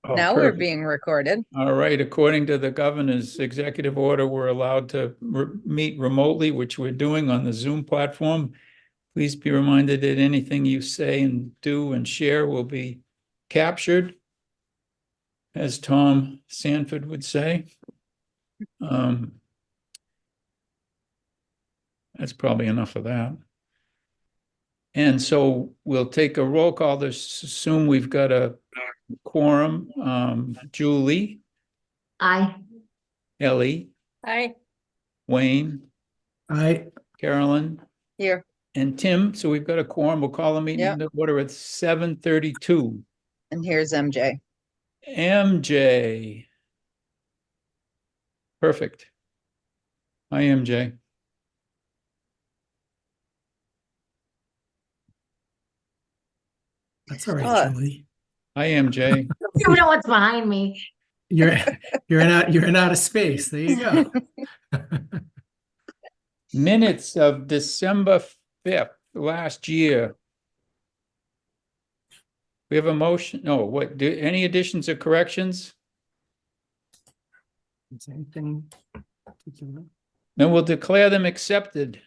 Oh, Now we're perfect. being recorded. All right, according to the governor's executive order, we're allowed to meet remotely, which we're doing on the Zoom platform. Please be reminded that anything you say and do and share will be captured, as Tom Sanford would say. That's probably enough of that. And so we'll take a roll call to assume we've got a quorum. Julie, Aye. Ellie, Hi. Wayne, I, Carolyn, Here. and Tim. So we've got a quorum. We'll call a meeting to order at 7:32. And here's MJ. MJ. Perfect. Hi, MJ. that's all right, Julie. Hi, MJ. You know what's behind me. You're in outer space. There you go. Minutes of December 5th, last year. We have a motion. No, any additions or corrections? Is there anything particular? Then we'll declare them accepted.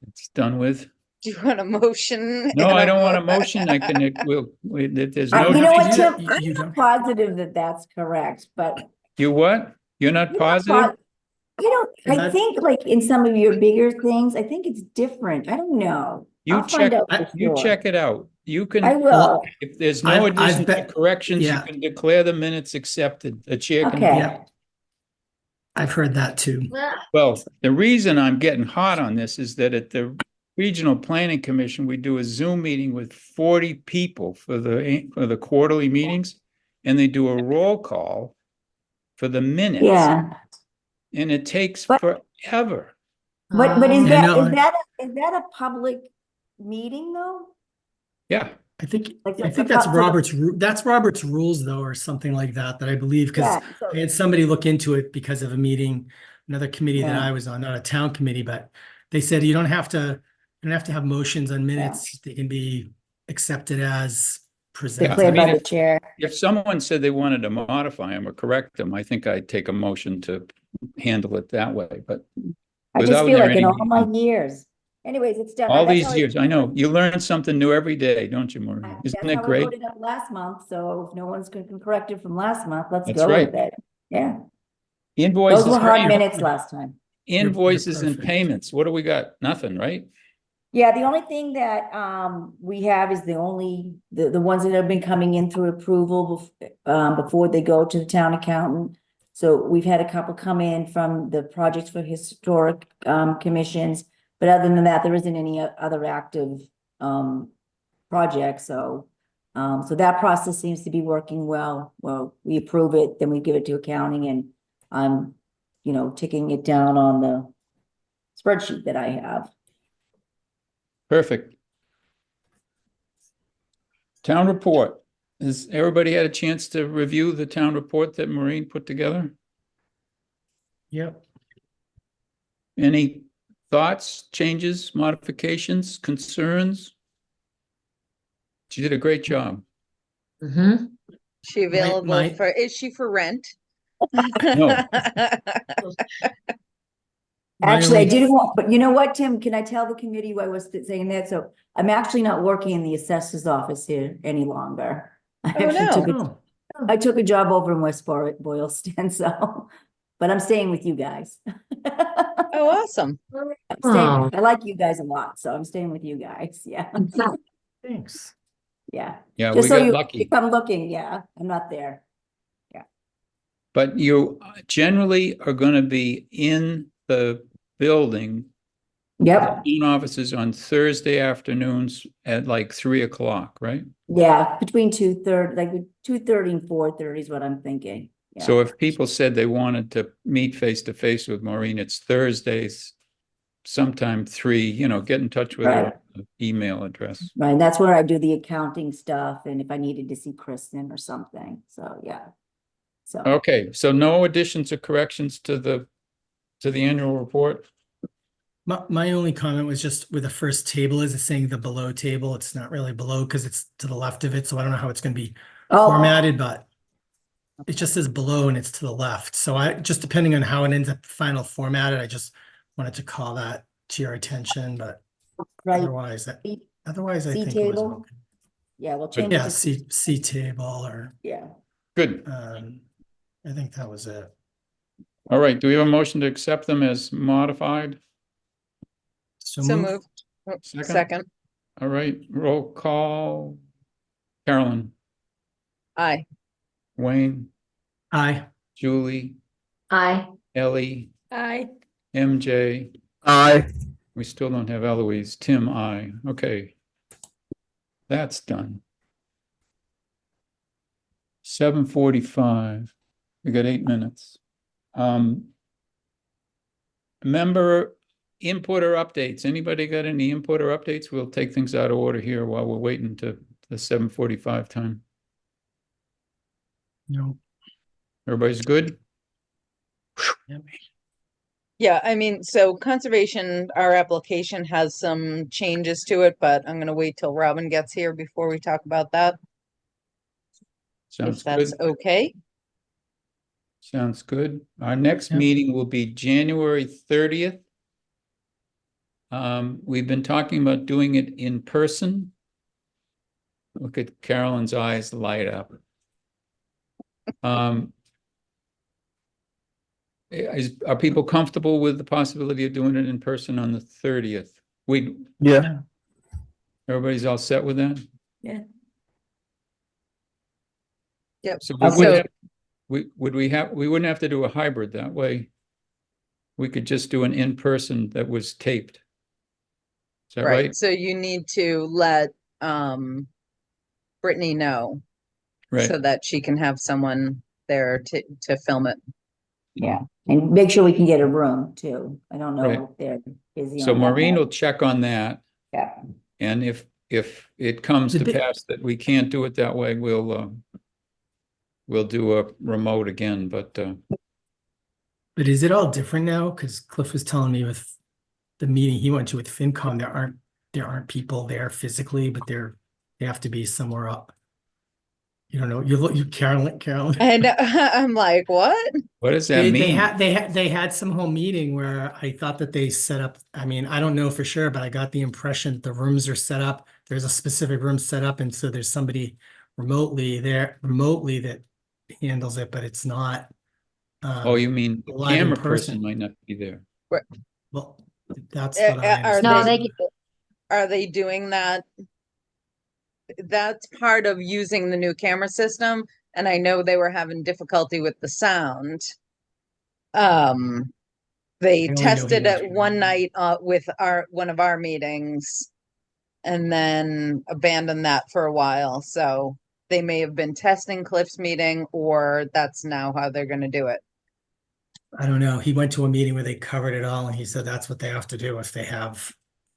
It's done with. Do you want a motion? No, I don't want a motion. I can, there's no. You know what, You Tim, don't- I'm you not don't. positive that that's correct, but. You what? You're not you're not positive? I think like in some of your bigger things, I think it's different. I don't know. You I'll find check, out for you sure. check it out. You I can, will. if there's no I've additions or bet- corrections, you yeah. can declare the minutes accepted. The chair can. Okay. Yeah. I've heard that too. Well, the reason I'm getting hot on this is that at the Regional Planning Commission, we do a Zoom meeting with 40 people for the quarterly meetings, and they do a roll call for the minutes. Yeah, And it takes But- forever. but is Yeah, that, no, is that a public meeting though? Yeah, I think Like I the think that's pub- so the- Robert's rules though, or something like that I believe, because Yeah, so- I had somebody look into it because of a meeting, another committee that Yeah. I was on, not a town committee, but they said you don't have to have motions on minutes. They can be accepted as presented. Declared by mean, the chair. if someone said they wanted to modify them or correct them, I think I'd take a motion to handle it that way, but I just without feel there like in any all my years. Anyways, it's done. all That's these how years, I know, you learn something new every day, don't you, Maureen? That's Isn't it how I great? wrote it up last month, so if no one's can correct it from last month, let's That's go right. with it. Yeah, Invoices, those were hard payments. minutes last time. Invoices and perfect. payments, what do we got? Nothing, right? Yeah, the only thing that we have is the ones that have been coming in through approval before they go to the town accountant. So we've had a couple come in from the projects for historic commissions, but other than that, there isn't any other active projects, so that process seems to be working well. Well, we approve it, then we give it to accounting, and I'm, ticking it down on the spreadsheet that I have. Perfect. Town report. Has everybody had a chance to review the town report that Maureen put together? Yep. Any thoughts, changes, modifications, concerns? She did a great job. Mm-hmm. She available my- is she for rent? No. Actually, I only- didn't want, but you know what, Tim, can I tell the committee why I was saying that? So I'm actually not working in the assessor's office here any longer. I Oh, actually no. I took a job over in West Boylston, so, but I'm staying with you guys. Oh, awesome. Oh. I like you guys a lot, so I'm staying with you guys, yeah, Thanks. yeah. Yeah, we Just so got you, lucky. if I'm looking, yeah, I'm not there. But you generally are going to be in the building, Yep, in offices on Thursday afternoons at like 3:00, right? yeah, between 2:30, like 2:30 and 4:30 is what I'm thinking. Yeah. So if people said they wanted to meet face to face with Maureen, it's Thursdays, sometime 3, get in touch with her email address. Right, and that's where I do the accounting stuff, and if I needed to see Kristen or something, so, yeah. So, Okay, so no additions or corrections to the annual report? My only comment was just where the first table is, it's saying the below table. It's not really below because it's to the left of it. So I don't know how it's going to be Oh, formatted, but it just says below and it's to the left. So just depending on how it ends up final formatted, I just wanted to call that to your attention, but right, otherwise, I C think it was table? okay. Yeah, we'll change it Yeah, to C table or, yeah. Good. I think that was it. All right. Do we have a motion to accept them as modified? So moved. moved. Oh, Second? Second, All right. Roll call. Carolyn, aye. Wayne, Aye. Julie, I, Ellie, Aye. MJ. Aye. We still don't have Eloise. Tim, I. Okay. That's done. 7:45. We got 8 minutes. Member input or updates? Anybody got any input or updates? We'll take things out of order here while we're waiting to the 7:45 time. No. Everybody's good? Yeah, I mean, so conservation, our application has some changes to it, but I'm gonna wait till Robin gets here before we talk about that. Sounds If that's good. okay. Sounds good. Our next Yeah. meeting will be January 30th. We've been talking about doing it in person. Look at Carolyn's eyes light up. Are people comfortable with the possibility of doing it in person on the 30th? Yeah. Everybody's all set with that? Yeah. Yep. So So, we wouldn't have to do a hybrid that way. We could just do an in-person that was taped. Is that right, right? so you need to let Brittany know Right. so that she can have someone there to film it. Yeah, and make sure we can get a room too. I don't Right. know if they're busy So on that Maureen night. will check on that. Yeah, And if it comes The to bit- pass that we can't do it that way, we'll do a remote again, but But is it all different now? Because Cliff was telling me with the meeting he went to with FinCom, there aren't people there physically, but they have to be somewhere up. You don't know, you Carolyn. And I'm like, what? what does that They mean? had some whole meeting where I thought that they set up, I mean, I don't know for sure, but I got the impression that the rooms are set up. There's a specific room set up, and so there's somebody remotely that handles it, but it's not. Oh, you mean the live in camera person. person might not be there. Well, that's what I Are no, understand. they, Are they doing that? That's part of using the new camera system, and I know they were having difficulty with the sound. They I only know he tested went it to- one night with one of our meetings and then abandoned that for a while. So they may have been testing Cliff's meeting, or that's now how they're gonna do it. I don't know. He went to a meeting where they covered it all, and he said that's what they have to do if they have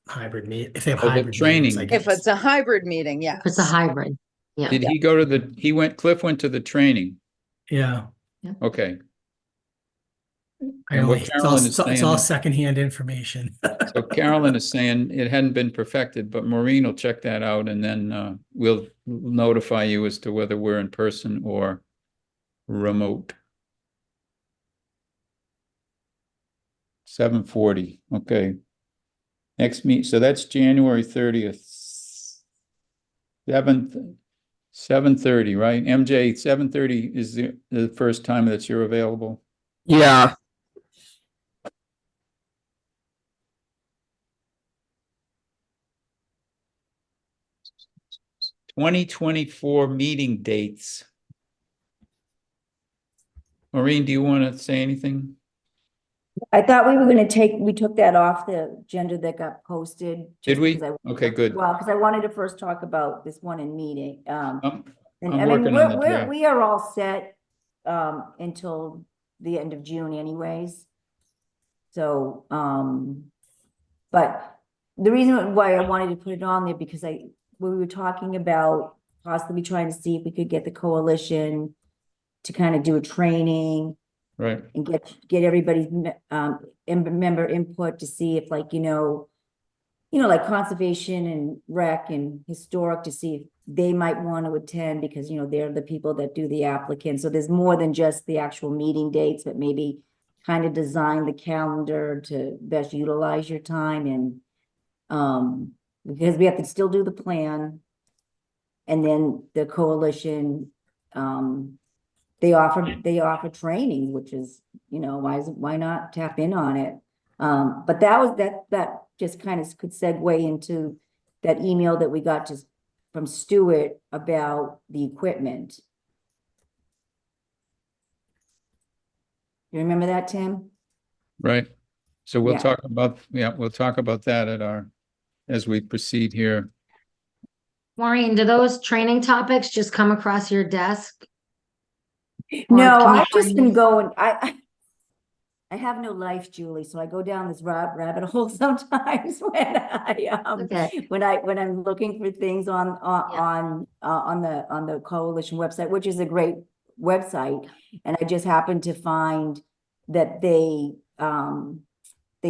if they have Oh, the hybrid meetings, I training. If guess. it's a hybrid meeting, yes. it's a hybrid. Yeah. Did he go to Cliff went to the training? Yeah, Okay. I And only, what Carolyn is it's all saying, secondhand information. so Carolyn is saying it hadn't been perfected, but Maureen will check that out and then we'll notify you as to whether we're in person or remote. 7:40, okay. Next meet, so that's January 30th. 7:30, right? MJ, 7:30 is the first time that you're available. Yeah. 2024 meeting dates. Maureen, do you want to say anything? I thought we were gonna we took that off the agenda that got posted. Did just we? because Okay, good. Well, because I wanted to first talk about this one in meeting. And I'm I mean, working on the draft. we are all set until the end of June anyways. So, but the reason why I wanted to put it on there because we were talking about possibly trying to see if we could get the coalition to kind of do a training Right, and get everybody's member input to see if, like, you know, you know, like conservation and rec and historic to see if they might want to attend because, you know, they're the people that do the applicant. So there's more than just the actual meeting dates, but maybe kind of design the calendar to best utilize your time and because we have to still do the plan. And then the coalition, they offer training, which is, you know, why not tap in on it? But that just kind of could segue into that email that we got just from Stuart about the equipment. You remember that, Tim? Right. So we'll Yeah. talk about, we'll talk about that as we proceed here. Maureen, do those training topics just come across your desk? Or No, can you I've just find been this- going, I have no life, Julie, so I go down this rabbit hole sometimes Okay. when I'm looking for things on the coalition website, which is a great website. And I just happened to find that they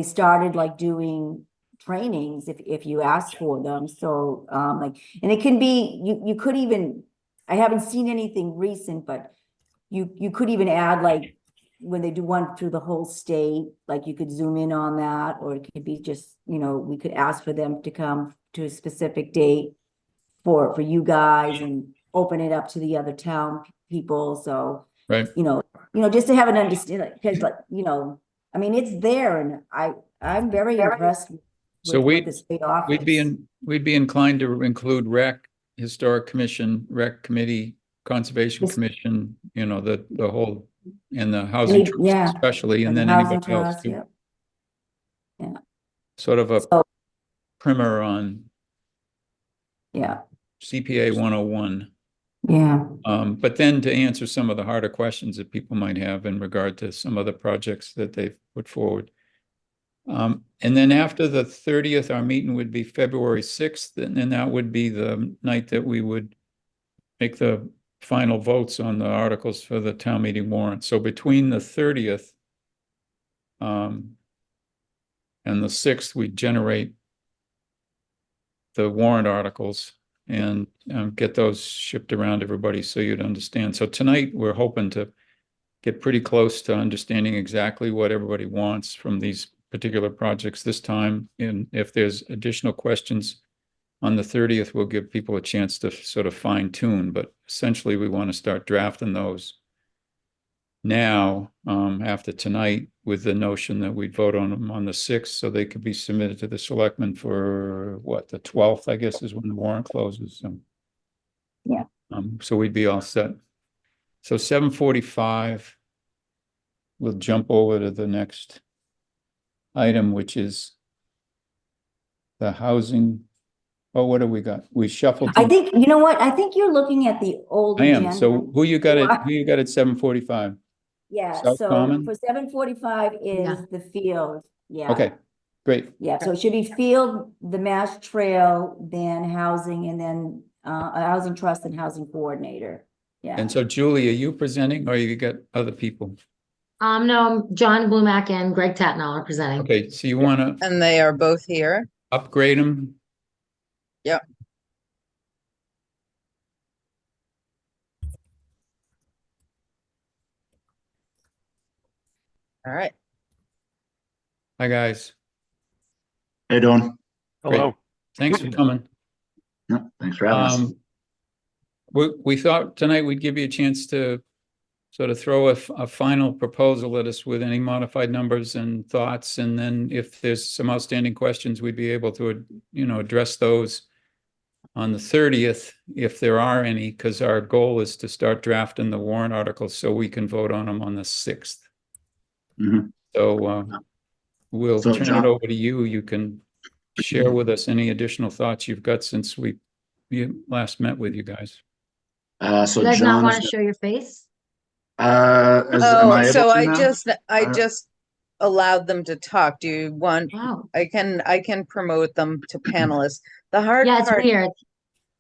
started like doing trainings if you ask for them. So like, and it can be, you could even, I haven't seen anything recent, but you could even add like when they do one through the whole state, like you could zoom in on that, or it could be just, you know, we could ask for them to come to a specific date for you guys and open it up to the other town people. So, Right. you know, just to have an understanding, because like, you know, I mean, it's there and I'm very impressed So with what the state offers. we'd be inclined to include rec, historic commission, rec committee, conservation Yes. commission, you know, the whole, and the housing trust yeah. especially, and the then Housing anybody else Trust, too. yeah. Sort of a So- primer on Yeah, CPA 101. yeah. But then to answer some of the harder questions that people might have in regard to some of the projects that they've put forward. And then after the 30th, our meeting would be February 6th, and then that would be the night that we would make the final votes on the articles for the town meeting warrant. So between the 30th and the 6th, we generate the warrant articles and get those shipped around everybody so you'd understand. So tonight, we're hoping to get pretty close to understanding exactly what everybody wants from these particular projects this time. And if there's additional questions on the 30th, we'll give people a chance to sort of fine tune, but essentially we want to start drafting those now, after tonight, with the notion that we'd vote on them on the 6th, so they could be submitted to the selectmen for what, the 12th, I guess, is when the warrant closes. So, Yeah. So we'd be all set. So 7:45, we'll jump over to the next item, which is the housing. Oh, what do we got? We shuffled. I think, you know what? I think you're looking at the old I am. agenda. So who you got You at, are. who you got at 7:45? Yeah, South so Common? for 7:45 Yeah. is the field, yeah. Okay, great. Yeah, so it should be field, the Mass Trail, then housing, and then a housing trust and housing coordinator. Yeah, And so Julie, are you presenting or you got other people? No, John Blumack and Greg Tatnall are presenting. Okay, so you want to And they are both here. upgrade them? Yep. All right. Hi, guys. How you doing? Great. Thanks for coming. No, thanks for having us. We thought tonight we'd give you a chance to sort of throw a final proposal at us with any modified numbers and thoughts. And then if there's some outstanding questions, we'd be able to, you know, address those on the 30th, if there are any, because our goal is to start drafting the warrant articles so we can vote on them on the 6th. Mhm. So we'll So, turn it John- over to you. You can share with us any additional thoughts you've got since we last met with you guys. So You guys not John want is, to show your face? am Oh, I so able to I now? I just allowed them to talk. Do you want, Wow. I can promote them to panelists. The hard Yeah, it's part, weird,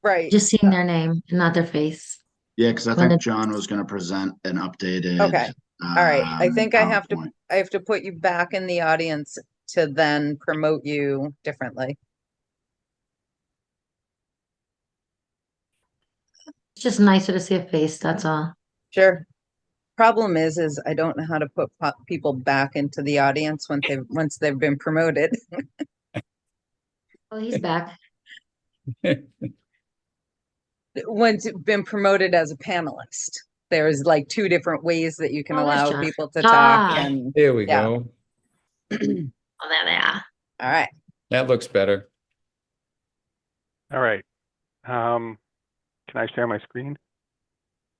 right? just seeing their name and not their face. Yeah, because I When think it- John was gonna present an updated. Okay. All right. I think I have to, PowerPoint. I have to put you back in the audience to then promote you differently. It's just nicer to see a face, that's all. Sure. Problem is I don't know how to put people back into the audience once they've been promoted. Oh, he's back. Once you've been promoted as a panelist, there's like two different ways that you can Oh, there's allow John. people to talk Ah. and, There we Yeah. go. Oh, there they are. all right. That looks better. All right. Can I share my screen?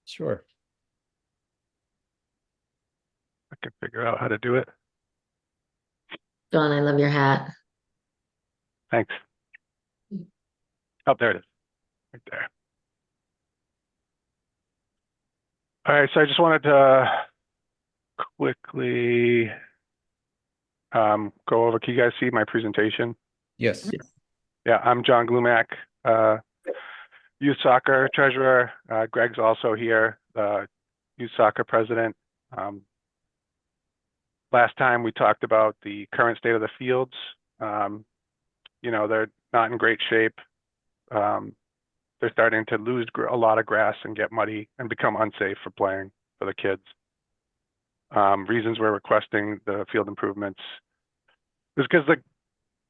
Sure. I can figure out how to do it. John, I love your hat. Thanks. Oh, there it is. Right there. All right, so I just wanted to quickly go over. Can you guys see my presentation? Yes. Yeah, I'm John Glumac, youth soccer treasurer. Greg's also here, youth soccer president. Last time we talked about the current state of the fields. You know, they're not in great shape. They're starting to lose a lot of grass and get muddy and become unsafe for playing for the kids. Reasons we're requesting the field improvements is because the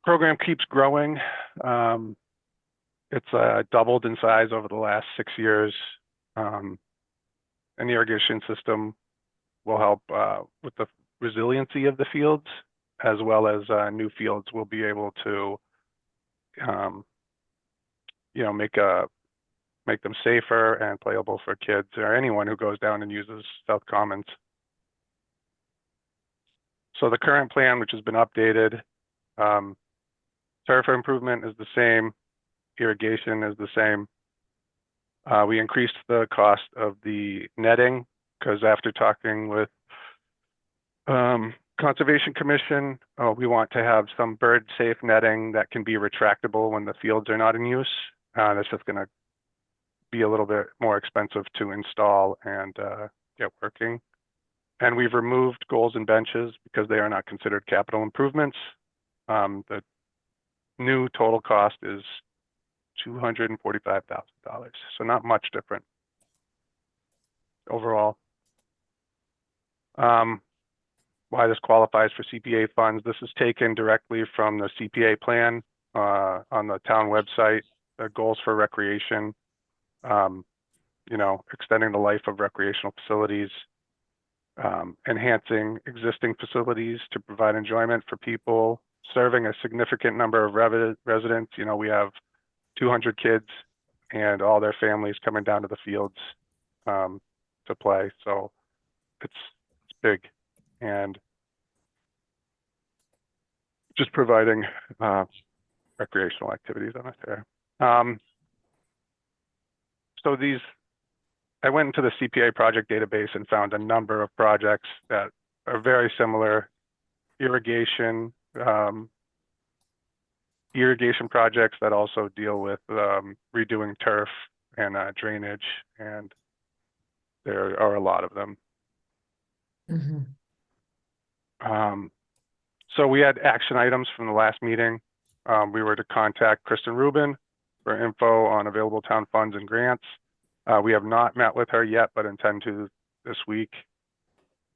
program keeps growing. It's doubled in size over the last 6 years. And the irrigation system will help with the resiliency of the fields, as well as new fields will be able to, you know, make them safer and playable for kids or anyone who goes down and uses South Commons. So the current plan, which has been updated, turf improvement is the same, irrigation is the same. We increased the cost of the netting because after talking with Conservation Commission, we want to have some bird safe netting that can be retractable when the fields are not in use. That's just going to be a little bit more expensive to install and get working. And we've removed goals and benches because they are not considered capital improvements. The new total cost is $245,000, so not much different overall. Why this qualifies for CPA funds, this is taken directly from the CPA plan on the town website, the goals for recreation, you know, extending the life of recreational facilities, enhancing existing facilities to provide enjoyment for people, serving a significant number of residents. You know, we have 200 kids and all their families coming down to the fields to play. So it's big, and just providing recreational activities on it there. So I went into the CPA project database and found a number of projects that are very similar. Irrigation projects that also deal with redoing turf and drainage, and there are a lot of them. Mhm. So we had action items from the last meeting. We were to contact Kristen Rubin for info on available town funds and grants. We have not met with her yet, but intend to this week.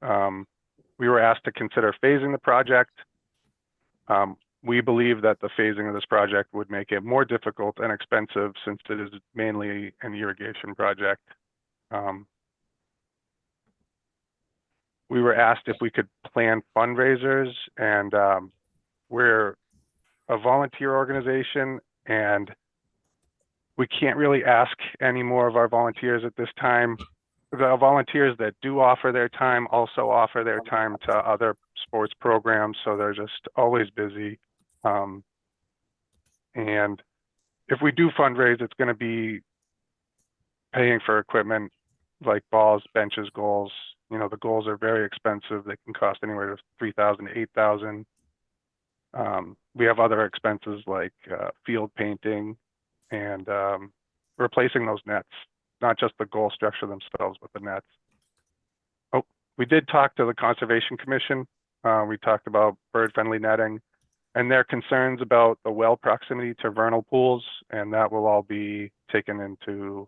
We were asked to consider phasing the project. We believe that the phasing of this project would make it more difficult and expensive since it is mainly an irrigation project. We were asked if we could plan fundraisers, and we're a volunteer organization, and we can't really ask any more of our volunteers at this time. The volunteers that do offer their time also offer their time to other sports programs, so they're just always busy. And if we do fundraise, it's going to be paying for equipment like balls, benches, goals. You know, the goals are very expensive. They can cost anywhere to $3,000 to $8,000. We have other expenses like field painting and replacing those nets, not just the goal structure themselves, but the nets. Oh, we did talk to the Conservation Commission. We talked about bird-friendly netting and their concerns about the well proximity to vernal pools, and that will all be taken into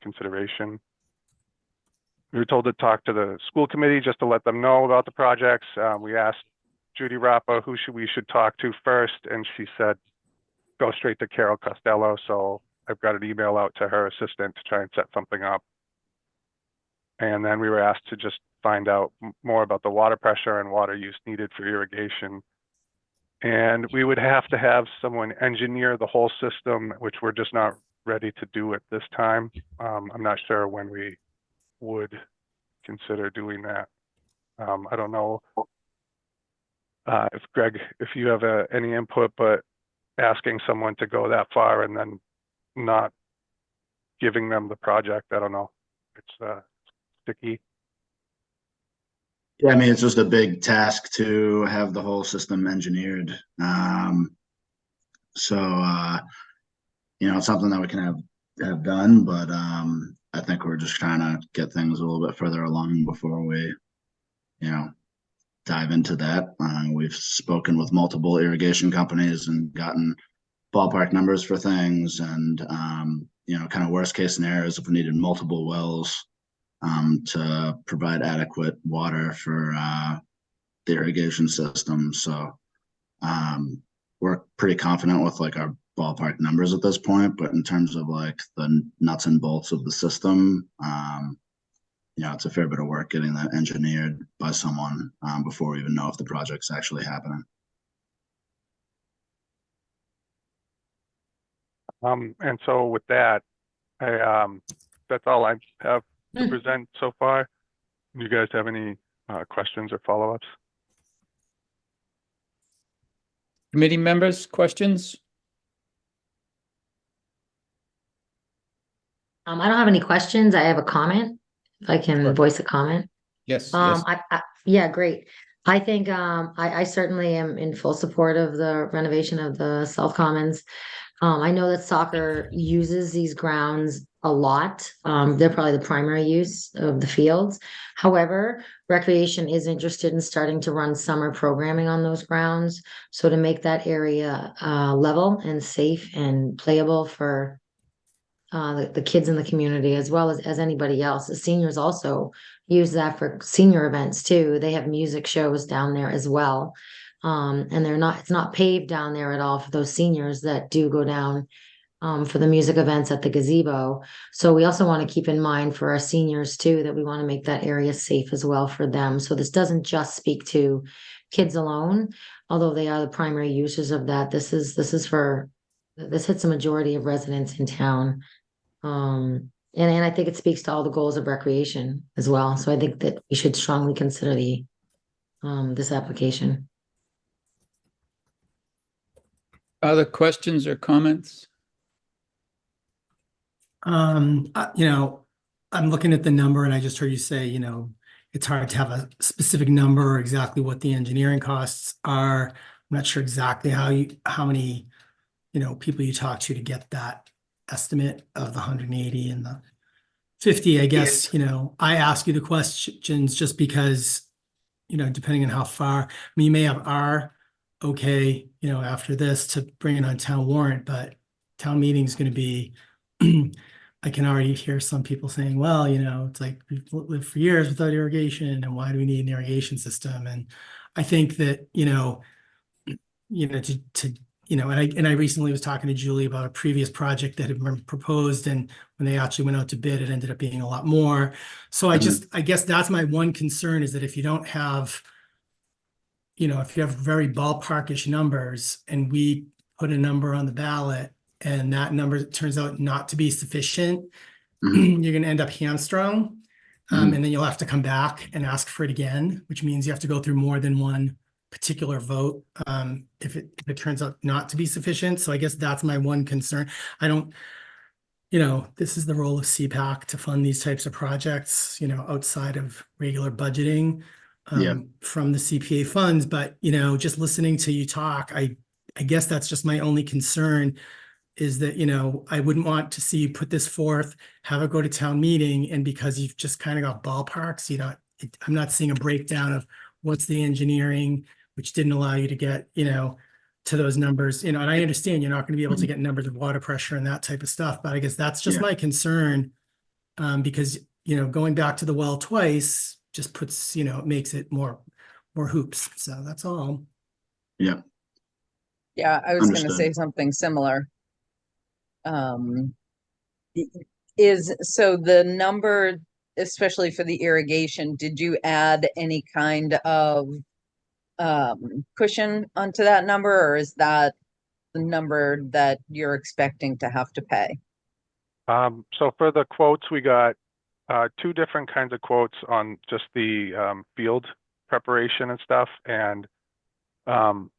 consideration. We were told to talk to the school committee just to let them know about the projects. We asked Judy Rappa who we should talk to first, and she said, go straight to Carol Costello. So I've got an email out to her assistant to try and set something up. And then we were asked to just find out more about the water pressure and water use needed for irrigation. And we would have to have someone engineer the whole system, which we're just not ready to do at this time. I'm not sure when we would consider doing that. I don't know if Greg, if you have any input, but asking someone to go that far and then not giving them the project, I don't know. It's sticky. Yeah, I mean, it's just a big task to have the whole system engineered. It's something that we can have done, but I think we're just trying to get things a little bit further along before we, dive into that. We've spoken with multiple irrigation companies and gotten ballpark numbers for things, and kind of worst case scenarios if we needed multiple wells to provide adequate water for the irrigation system. So we're pretty confident with like our ballpark numbers at this point, but in terms of like the nuts and bolts of the system, it's a fair bit of work getting that engineered by someone before we even know if the project's actually happening. And so with that, that's all I have to present so far. Do you guys have any questions or follow-ups? Committee members, questions? I don't have any questions. I have a comment, if I can Sure. voice a comment. Yes, yes. Yeah, great. I think I certainly am in full support of the renovation of the South Commons. I know that soccer uses these grounds a lot. They're probably the primary use of the fields. However, recreation is interested in starting to run summer programming on those grounds. So to make that area level and safe and playable for the kids in the community, as well as anybody else. The seniors also use that for senior events too. They have music shows down there as well. And it's not paved down there at all for those seniors that do go down for the music events at the gazebo. So we also want to keep in mind for our seniors too, that we want to make that area safe as well for them. So this doesn't just speak to kids alone, although they are the primary users of that. This hits a majority of residents in town. And I think it speaks to all the goals of recreation as well. So I think that we should strongly consider this application. Other questions or comments? I'm looking at the number and I just heard you say, it's hard to have a specific number or exactly what the engineering costs are. I'm not sure exactly how many, people you talk to get that estimate of the 180 and the 50. I guess, I ask you the questions just because, depending on how far, you may have okay, after this to bring it on town warrant, but town meeting is going to be, I can already hear some people saying, well, it's like we've lived for years without irrigation and why do we need an irrigation system? And I think that, and I recently was talking to Julie about a previous project that had been proposed, and when they actually went out to bid, it ended up being a lot more. So I guess that's my one concern, is that if you don't have, if you have very ballparkish numbers and we put a number on the ballot and that number turns out not to be sufficient, you're going to end up hamstrung. And then you'll have to come back and ask for it again, which means you have to go through more than one particular vote if it turns out not to be sufficient. So I guess that's my one concern. I don't, this is the role of CPAC to fund these types of projects, outside of regular budgeting from the CPA funds. But, just listening to you talk, I guess that's just my only concern, is that, I wouldn't want to see you put this forth, have it go to town meeting, and because you've just kind of got ballparks, I'm not seeing a breakdown of what's the engineering, which didn't allow you to get, to those numbers, and I understand you're not going to be able to get numbers of water pressure and that type of stuff, but I guess that's just my concern, because, going back to the well twice just puts, it makes it more hoops. So that's all. Yeah, Yeah, I was gonna Understood. say something similar. So the number, especially for the irrigation, did you add any kind of cushion onto that number, or is that the number that you're expecting to have to pay? So for the quotes, we got two different kinds of quotes on just the field preparation and stuff. And on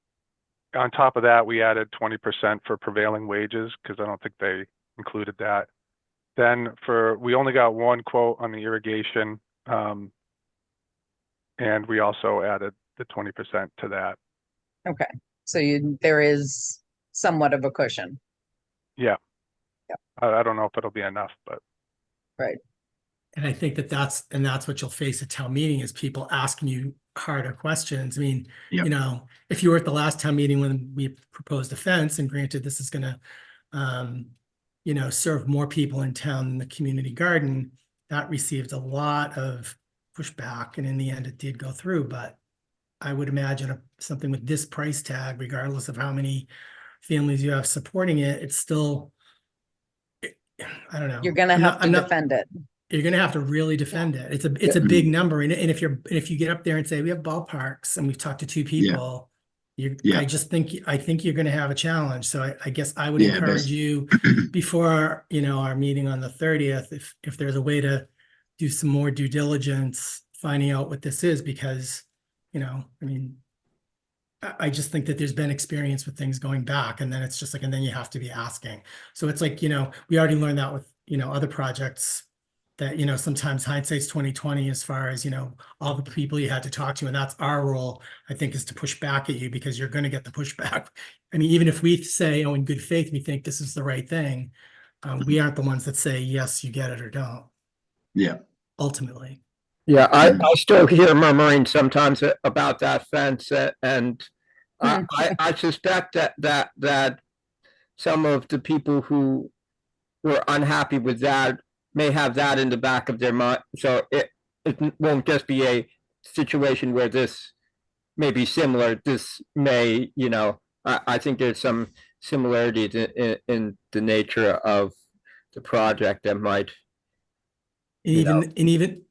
top of that, we added 20% for prevailing wages because I don't think they included that. Then we only got one quote on the irrigation. And we also added the 20% to that. Okay, so there is somewhat of a cushion. Yeah. Yeah. I don't know if it'll be enough, but. Right. And I think that's what you'll face at town meeting is people asking you harder questions. I mean, Yep. If you were at the last town meeting when we proposed a fence, and granted this is gonna, serve more people in town than the community garden, that received a lot of pushback, and in the end it did go through. But I would imagine something with this price tag, regardless of how many families you have supporting it, it's still, I don't know. You're gonna have to defend it. You're gonna have to really defend it. It's a big number, and if you get up there and say we have ballparks and we've talked to two people, Yeah. I think you're gonna have a challenge. So I guess I would Yeah, encourage you before our meeting on the 30th, if there's a way to do some more due diligence, finding out what this is, because I just think that there's been experience with things going back, and then it's just like, and then you have to be asking. So it's like, we already learned that with other projects, that sometimes hindsight's 20/20 as far as all the people you had to talk to, and that's our role, I think, is to push back at you, because you're going to get the pushback. I mean, even if we say, in good faith we think this is the right thing, we aren't the ones that say yes, you get it or don't. Yeah. Ultimately. Yeah, I still hear murmuring sometimes about that fence, and I suspect that some of the people who were unhappy with that may have that in the back of their mind. So it won't just be a situation where this may be similar. This may, I think there's some similarities in the nature of the project that might. And even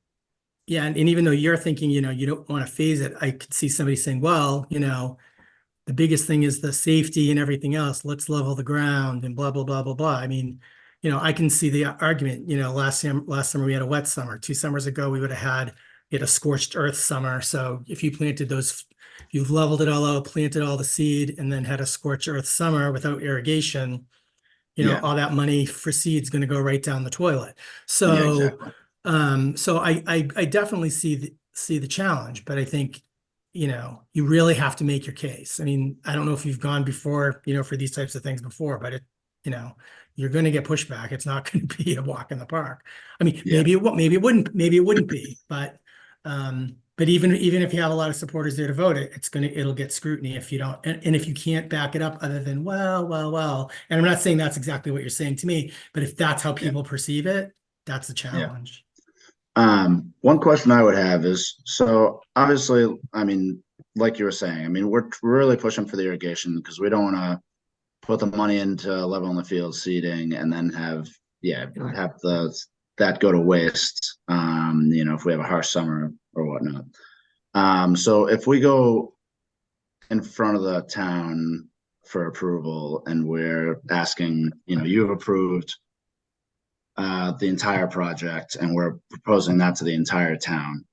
though you're thinking, you don't want to phase it, I could see somebody saying, well, the biggest thing is the safety and everything else. Let's level the ground and blah, blah, blah, blah, blah. I mean, I can see the argument, last summer we had a wet summer. 2 summers ago, we had a scorched earth summer. So if you planted you've leveled it all out, planted all the seed, and then had a scorched earth summer without irrigation, all that money for seed's going to go right down the toilet. So, Yeah, exactly. So I definitely see the challenge, but I think, you really have to make your case. I mean, I don't know if you've gone before, for these types of things before, but you're going to get pushback. It's not going to be a walk in the park. I mean, Yeah. maybe it wouldn't be, but even if you have a lot of supporters there to vote it, it'll get scrutiny if you don't, and if you can't back it up other than, well, and I'm not saying that's exactly what you're saying to me, but if that's how people perceive it, that's the challenge. One question I would have is, so obviously, I mean, like you were saying, I mean, we're really pushing for the irrigation because we don't want to put the money into leveling the field, seeding, and then have that go to waste. If we have a harsh summer or whatnot. So if we go in front of the town for approval and we're asking, you've approved the entire project and we're proposing that to the entire town,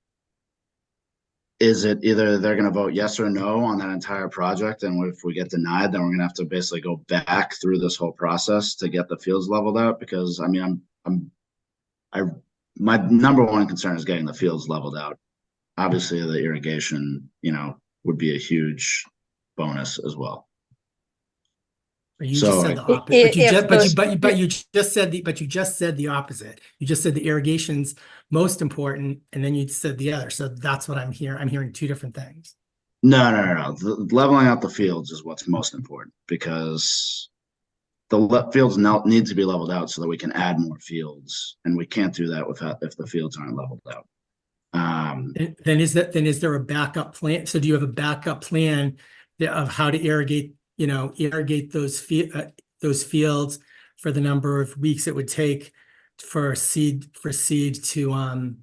is it either they're going to vote yes or no on that entire project, and if we get denied, then we're going to have to basically go back through this whole process to get the fields leveled out? Because I mean, my number one concern is getting the fields leveled out. Obviously the irrigation, would be a huge bonus as well. You So- just said the opposite. But you just said the opposite. You just said the irrigation's most important, and then you said the other. So that's what I'm hearing. I'm hearing two different things. No. Leveling out the fields is what's most important, because fields now need to be leveled out so that we can add more fields, and we can't do that if the fields aren't leveled out. Then is there a backup plan? So do you have a backup plan of how to irrigate those fields for the number of weeks it would take for seed to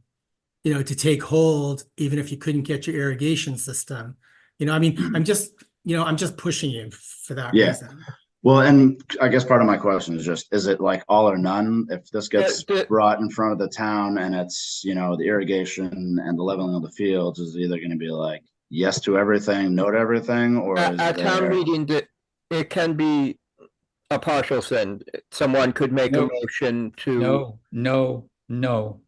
to take hold, even if you couldn't get your irrigation system? I mean, I'm just pushing you for that Yeah. reason. Well, and I guess part of my question is just, is it like all or none? If this gets Yeah, brought in front of the town and it's, the irrigation and the leveling of the fields, is it either going to be like yes to everything, no to everything, or is At town there? meeting, it can be a partial send. Someone could make a No. motion to. No.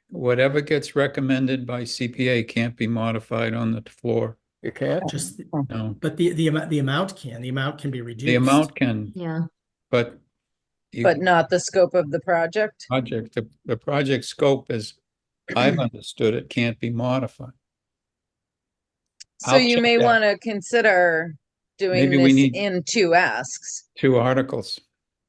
Whatever gets recommended by CPA can't be modified on the floor. You can't? Just, No, but the amount can be reduced. the amount can, Yeah, but you But not the scope of the project. the project scope, as I've understood it, can't be modified. So I'll you check may that. want to consider doing Maybe we this need- in two asks, 2 articles.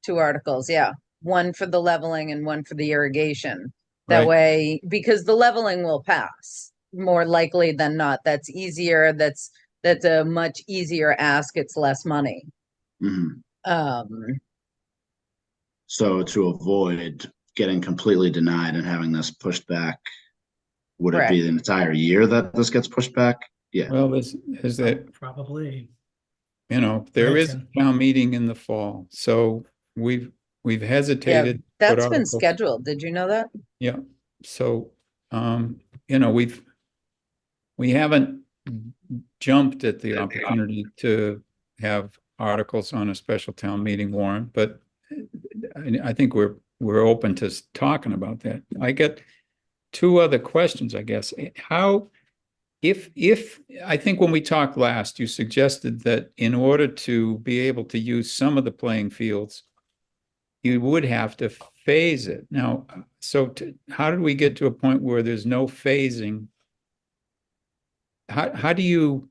2 articles, yeah. One for the leveling and one for the irrigation. That Right. way, because the leveling will pass more likely than not. That's easier. That's a much easier ask. It's less money. Mhm. Um, So to avoid getting completely denied and having this pushed back, would it be the entire year that this gets pushed back? Yeah. Well, is that, Probably. there Right, is a Tim. town meeting in the fall, so we've hesitated. to put that's been articles- scheduled. Did you know that? Yeah, so, we haven't jumped at the opportunity to have articles on a special town meeting warrant, but I think we're open to talking about that. I get 2 other questions, I guess. How, if, I think when we talked last, you suggested that in order to be able to use some of the playing fields, you would have to phase it. Now, how did we get to a point where there's no phasing? How do you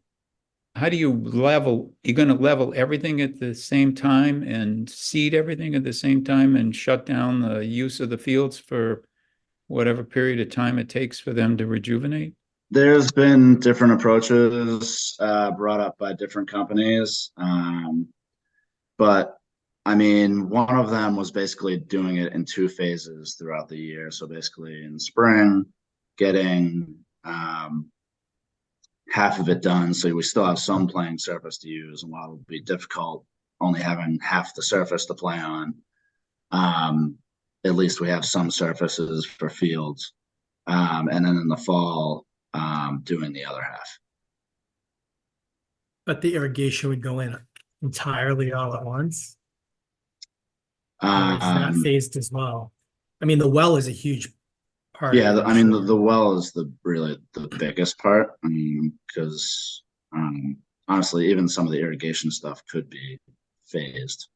level? You're going to level everything at the same time and seed everything at the same time and shut down the use of the fields for whatever period of time it takes for them to rejuvenate? There's been different approaches brought up by different companies. But I mean, one of them was basically doing it in 2 phases throughout the year. So basically in spring, getting half of it done. So we still have some playing surface to use. And while it'll be difficult only having half the surface to play on, at least we have some surfaces for fields. And then in the fall, doing the other half. But the irrigation would go in entirely all at once. Or is that phased as well? I mean, the well is a huge part. of Yeah, it, I mean, sure. the well is really the biggest part. I mean, because honestly, even some of the irrigation stuff could be phased.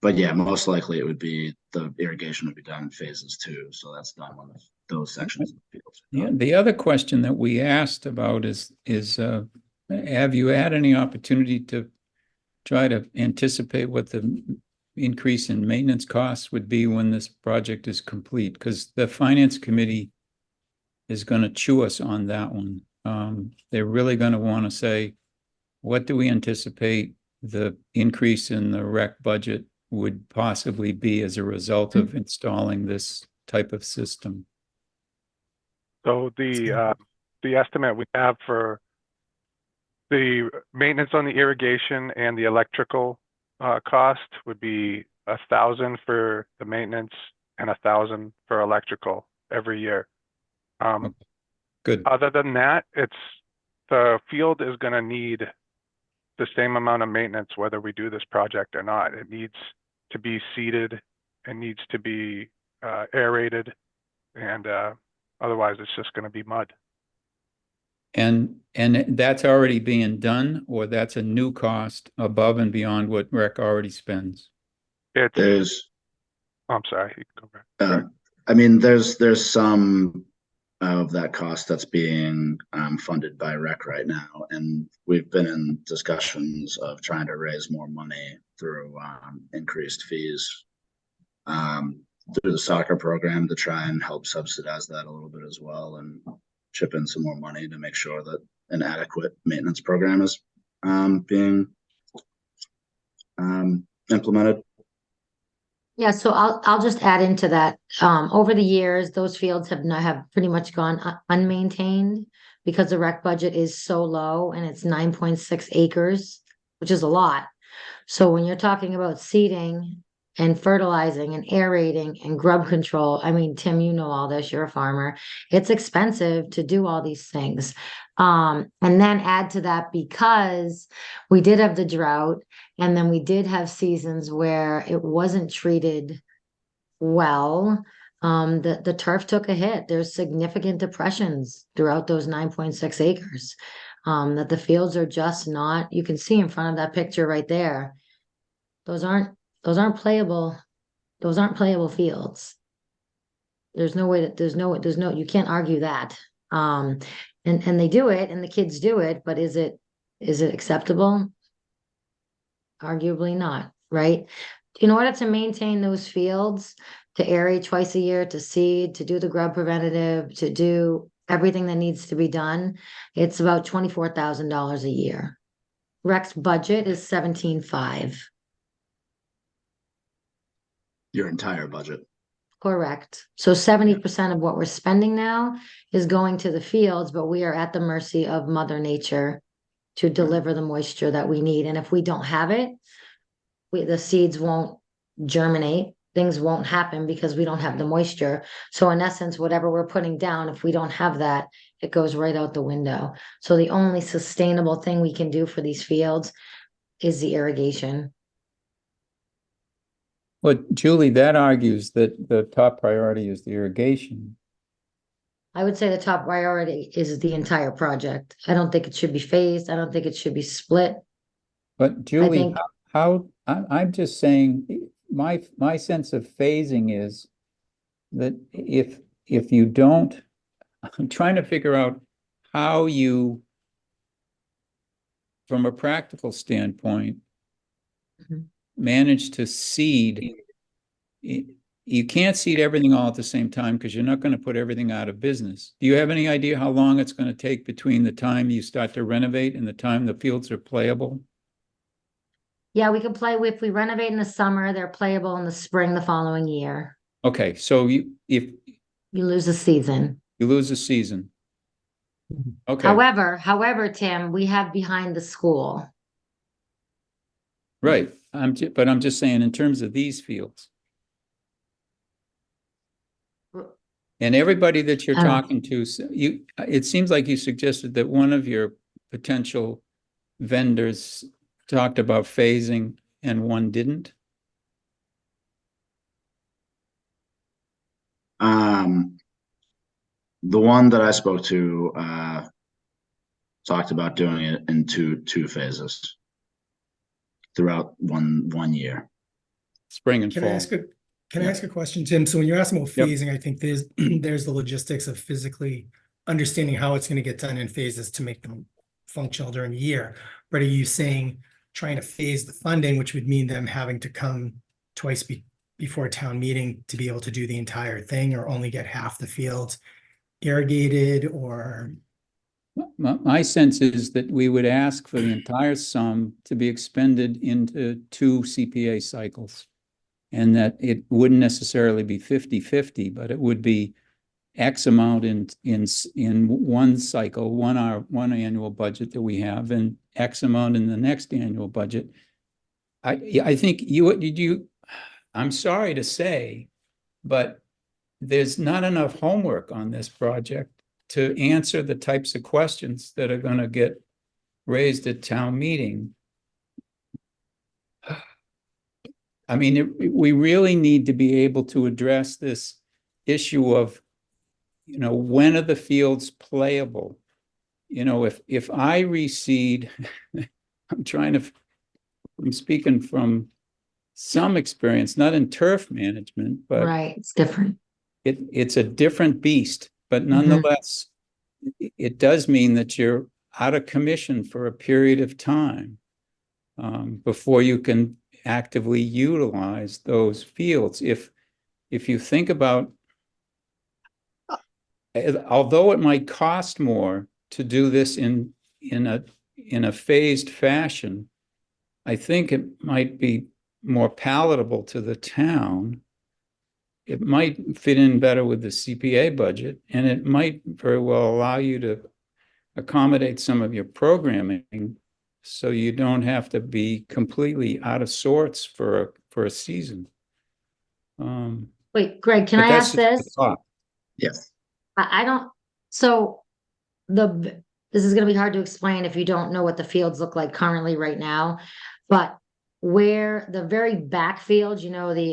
But yeah, most likely it would be the irrigation would be done in phases too. So that's done when those sections of the fields are Yeah, done. the other question that we asked about is have you had any opportunity to try to anticipate what the increase in maintenance costs would be when this project is complete? Because the finance committee is going to chew us on that one. They're really going to want to say, what do we anticipate the increase in the rec budget would possibly be as a result of installing this type of system? So the estimate we have for the maintenance on the irrigation and the electrical cost would be $1,000 for the maintenance and $1,000 for electrical every year. Good. Other than that, the field is going to need the same amount of maintenance whether we do this project or not. It needs to be seeded, it needs to be aerated, and otherwise it's just going to be mud. And that's already being done, or that's a new cost above and beyond what rec already spends? There's, I'm sorry, you can go back. I mean, there's some of that cost that's being funded by rec right now. And we've been in discussions of trying to raise more money through increased fees through the soccer program to try and help subsidize that a little bit as well and chip in some more money to make sure that an adequate maintenance program is being implemented. Yeah, so I'll just add into that. Over the years, those fields have pretty much gone unmaintained because the rec budget is so low and it's 9.6 acres, which is a lot. So when you're talking about seeding and fertilizing and aerating and grub control, I mean, Tim, you know all this, you're a farmer. It's expensive to do all these things. And then add to that, because we did have the drought, and then we did have seasons where it wasn't treated well. The turf took a hit. There's significant depressions throughout those 9.6 acres. That the fields are just not, you can see in front of that picture right there. Those aren't playable fields. There's no way that you can't argue that. And they do it and the kids do it, but is it acceptable? Arguably not, right? In order to maintain those fields, to aerate twice a year, to seed, to do the grub preventative, to do everything that needs to be done, it's about $24,000 a year. Rec's budget is 17.5. Your entire budget. Correct. So 70% of what we're spending now is going to the fields, but we are at the mercy of Mother Nature to deliver the moisture that we need. And if we don't have it, the seeds won't germinate. Things won't happen because we don't have the moisture. So in essence, whatever we're putting down, if we don't have that, it goes right out the window. So the only sustainable thing we can do for these fields is the irrigation. But Julie, that argues that the top priority is the irrigation. I would say the top priority is the entire project. I don't think it should be phased. I don't think it should be split. But Julie, think- I'm just saying, my sense of phasing is that if you don't, I'm trying to figure out how you, from a practical standpoint, Mhm. manage to seed. You can't seed everything all at the same time because you're not going to put everything out of business. Do you have any idea how long it's going to take between the time you start to renovate and the time the fields are playable? Yeah, we can play if we renovate in the summer, they're playable in the spring the following year. Okay, so if You lose a season. you lose a season. Okay, However, Tim, we have behind the school. right. But I'm just saying in terms of these fields. And everybody that you're talking to, it seems like you suggested that one of your potential vendors talked about phasing and one didn't. The one that I spoke to talked about doing it in two phases throughout one year. Spring and Can fall. I ask a question, Tim? So when you're asking about Yep. phasing, I think there's the logistics of physically understanding how it's going to get done in phases to make them functional during the year. But are you saying trying to phase the funding, which would mean them having to come twice before a town meeting to be able to do the entire thing, or only get half the fields irrigated? Or My sense is that we would ask for the entire sum to be expended into 2 CPA cycles. And that it wouldn't necessarily be 50-50, but it would be X amount in one cycle, one annual budget that we have, and X amount in the next annual budget. I think I'm sorry to say, but there's not enough homework on this project to answer the types of questions that are going to get raised at town meeting. I mean, we really need to be able to address this issue of, when are the fields playable? If I reseed, I'm speaking from some experience, not in turf management, but Right, it's different. it's a different beast but nonetheless, it does mean that you're out of commission for a period of time before you can actively utilize those fields. If you think about, although it might cost more to do this in a phased fashion, I think it might be more palatable to the town. It might fit in better with the CPA budget, and it might very well allow you to accommodate some of your programming so you don't have to be completely out of sorts for a season. Wait, Greg, can But I that's ask just a this? thought. Yes. I don't, so this is gonna be hard to explain if you don't know what the fields look like currently right now. But where the very back field, you know, the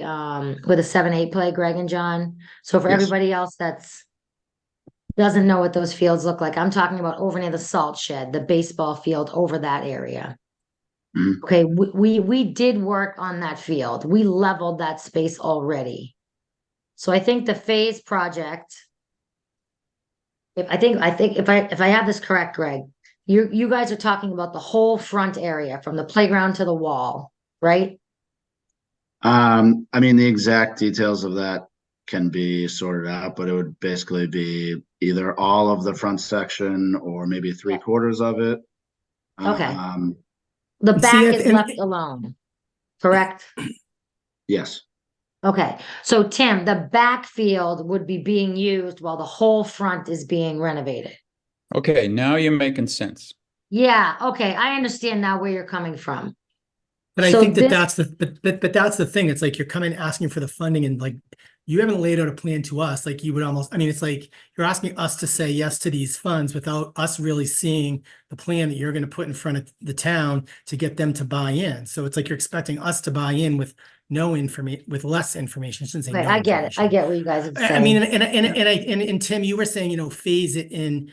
where the 7-8 play, Greg and John. So for Yes. everybody else that's doesn't know what those fields look like, I'm talking about over near the salt shed, the baseball field over that area. Mhm. Okay, we did work on that field. We leveled that space already. So I think the phase project. If I think if I have this correct, Greg, you guys are talking about the whole front area from the playground to the wall, right? I mean, the exact details of that can be sorted out, but it would basically be either all of the front section or maybe 3/4 of it. Okay. Um, The See, back is and- left alone, correct? yes, Okay, so Tim, the back field would be being used while the whole front is being renovated. Okay, now you're making sense. Yeah, okay, I understand now where you're coming from. But I So think that this- that's the, but that's the thing. It's like you're coming asking for the funding and like, you haven't laid out a plan to us. Like you would almost, I mean, it's like you're asking us to say yes to these funds without us really seeing the plan that you're going to put in front of the town to get them to buy in. So it's like you're expecting us to buy in with no information, with less information. I shouldn't say Okay, no I get it. I information. get what you guys are I mean, saying. and Tim, you were saying, you know, phase it in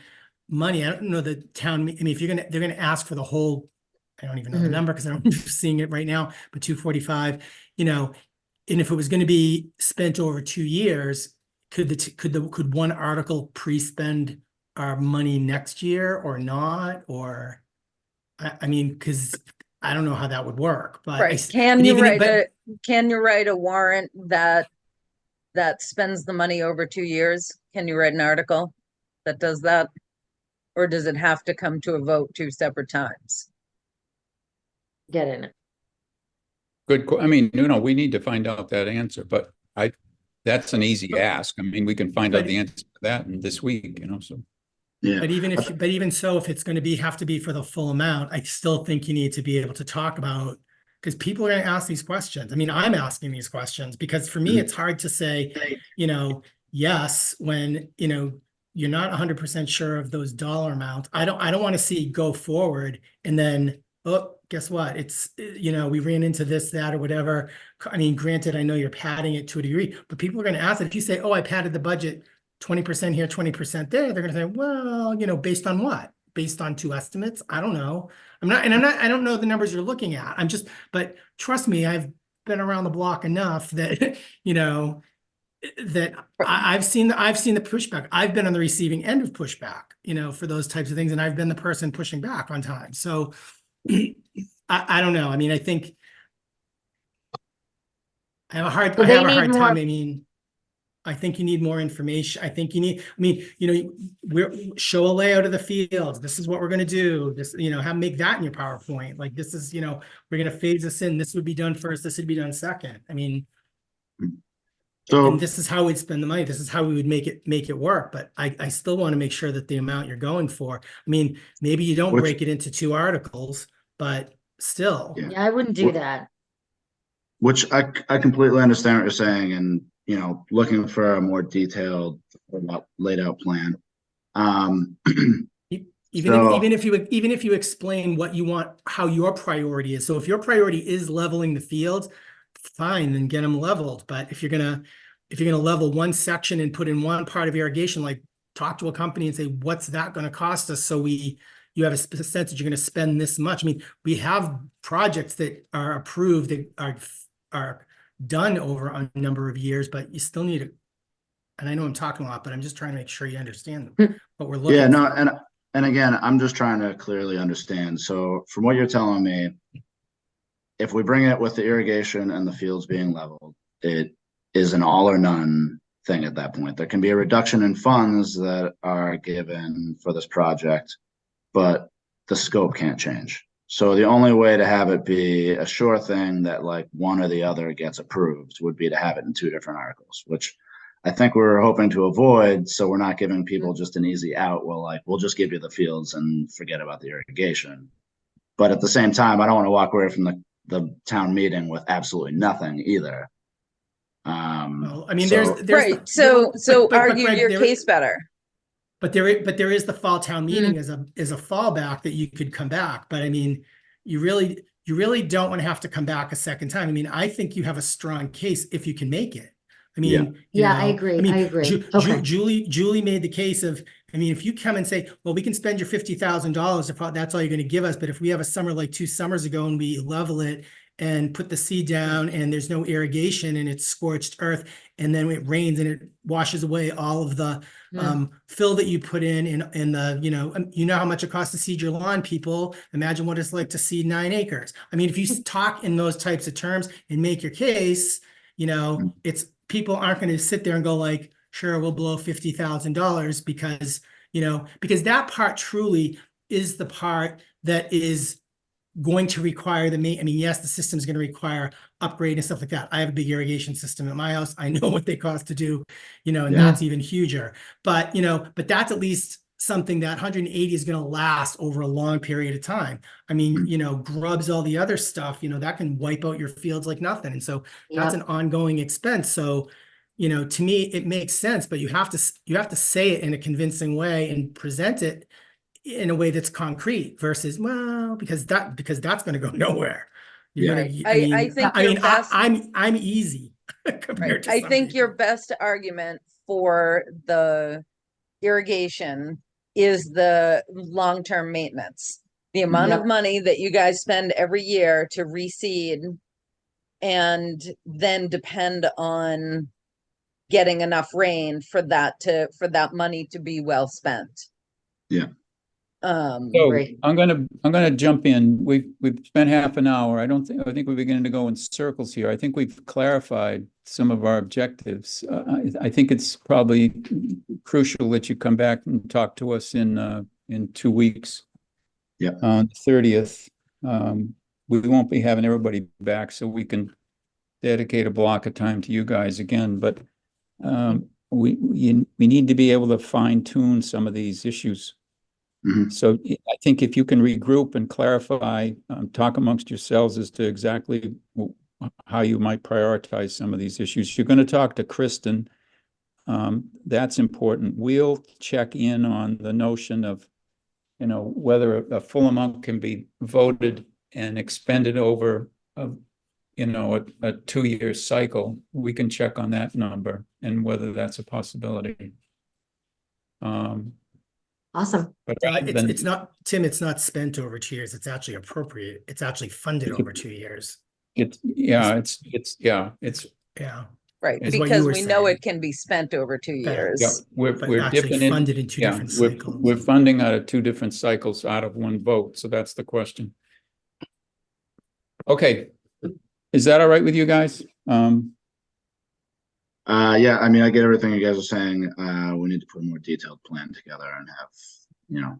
money. I don't know the town, I mean, if they're gonna ask for the whole, I don't even know the Mhm. number because I don't seeing it right now, but 245, you know, and if it was gonna be spent over 2 years, could one article pre-spend our money next year or not? Or, I mean, because I don't know how that would work, but. Right, can but you even- write but- can you write a warrant that spends the money over 2 years? Can you write an article that does that? Or does it have to come to a vote 2 separate times? Get it. I mean, we need to find out that answer, but that's an easy ask. I mean, we can find out the answer to that in this week, so. yeah. But even so, if it's going to have to be for the full amount, I still think you need to be able to talk about, because people are going to ask these questions. I mean, I'm asking these questions because for me, it's hard to say, yes, when, you're not 100% sure of those dollar amounts. I don't want to see go forward and then, oh, guess what? It's, we ran into this, that, or whatever. I mean, granted, I know you're padding it to a degree, but people are going to ask that if you say, oh, I padded the budget 20% here, 20% there, they're going to say, well, based on what? Based on 2 estimates? I don't know. I don't know the numbers you're looking at. But trust me, I've been around the block enough that, that I've seen the pushback. I've been on the receiving end of pushback, for those types of things. And I've been the person pushing back on time. So I don't know. I mean, I think I have a hard Well, they need time. more- I mean, I think you need more information. I think you need, we're show a layout of the fields. This is what we're going to do. This, make that in your PowerPoint. Like this is, we're going to phase this in. This would be done first. This would be done second. I mean, So and this is how we'd spend the money. This is how we would make it work. But I still want to make sure that the amount you're going for, I mean, maybe you don't Which- break it into 2 articles, but still. Yeah. Yeah, I wouldn't do that. which I completely understand what you're saying, and looking for a more detailed, laid out plan. Even So- if you explain what you want, how your priority is. So if your priority is leveling the fields, fine, then get them leveled. But if you're gonna level one section and put in one part of irrigation, like talk to a company and say, what's that going to cost us? So you have a sense that you're going to spend this much. I mean, we have projects that are approved that are done over a number of years, but you still need and I know I'm talking a lot, but I'm just trying to make sure you understand Hmm. what we're looking Yeah, no, for. and again, I'm just trying to clearly understand. So from what you're telling me, if we bring it with the irrigation and the fields being leveled, it is an all or none thing at that point. There can be a reduction in funds that are given for this project, but the scope can't change. So the only way to have it be a sure thing that like one or the other gets approved would be to have it in two different articles, which I think we're hoping to avoid. So we're not giving people just an easy out. Well, like, we'll just give you the fields and forget about the irrigation. But at the same time, I don't want to walk away from the town meeting with absolutely nothing either. Well, I mean, So- Right, the- so but argue Greg, your there- case better. But there is the fall town meeting as a fallback that you could come back. But I mean, you really don't want to have to come back a second time. I mean, I think you have a strong case if you can make it. I mean, Yeah. you Yeah, I know, agree, mean, I agree. Ju- Okay. Julie made the case of, I mean, if you come and say, well, we can spend your $50,000 if that's all you're going to give us, but if we have a summer like 2 summers ago and we level it and put the seed down and there's no irrigation and it's scorched earth and then it rains and it washes away all of the fill that you put in the, you know how much it costs to seed your lawn, people. Imagine what it's like to seed 9 acres. I mean, if you talk in those types of terms and make your case, it's people aren't going to sit there and go like, sure, we'll blow $50,000 because that part truly is the part that is going to require I mean, yes, the system is going to require upgrade and stuff like that. I have a big irrigation system at my house. I know what they cost to do, and Yeah. that's even huger. But, but that's at least something that 180 is going to last over a long period of time. I mean, grubs, all the other stuff, that can wipe out your fields like nothing. And so that's an ongoing expense. So, to me, it makes sense, but you have to say it in a convincing way and present it in a way that's concrete versus, well, because that's going to go nowhere. You're Yeah. gonna, I think your best- I'm easy compared Right. to I some think your people. best argument for the irrigation is the long-term maintenance. The amount of money that you guys spend every year to reseed and then depend on getting enough rain for that money to be well spent. Yeah. So Great. I'm gonna jump in. We've spent half an hour. I think we're beginning to go in circles here. I think we've clarified some of our objectives. I think it's probably crucial that you come back and talk to us in 2 weeks. Yeah. On the 30th. We won't be having everybody back, so we can dedicate a block of time to you guys again, but we need to be able to fine tune some of these issues. Mhm. So I think if you can regroup and clarify, talk amongst yourselves as to exactly how you might prioritize some of these issues. You're going to talk to Kristen. That's important. We'll check in on the notion of, whether a full amount can be voted and expended over a 2-year cycle. We can check on that number and whether that's a possibility. Awesome. But rather than- It's not, Tim, it's not spent over 2 years. It's actually appropriate. It's actually funded over 2 years. It's. Yeah. Right, Is what you because were we know saying. it can be spent over 2 Yeah. years. Yeah, But we're actually dipping in. funded in two Yeah, different we're cycles. funding out of 2 different cycles out of 1 vote, so that's the question. Okay, is that all right with you guys? Yeah, I mean, I get everything you guys are saying. We need to put a more detailed plan together and have,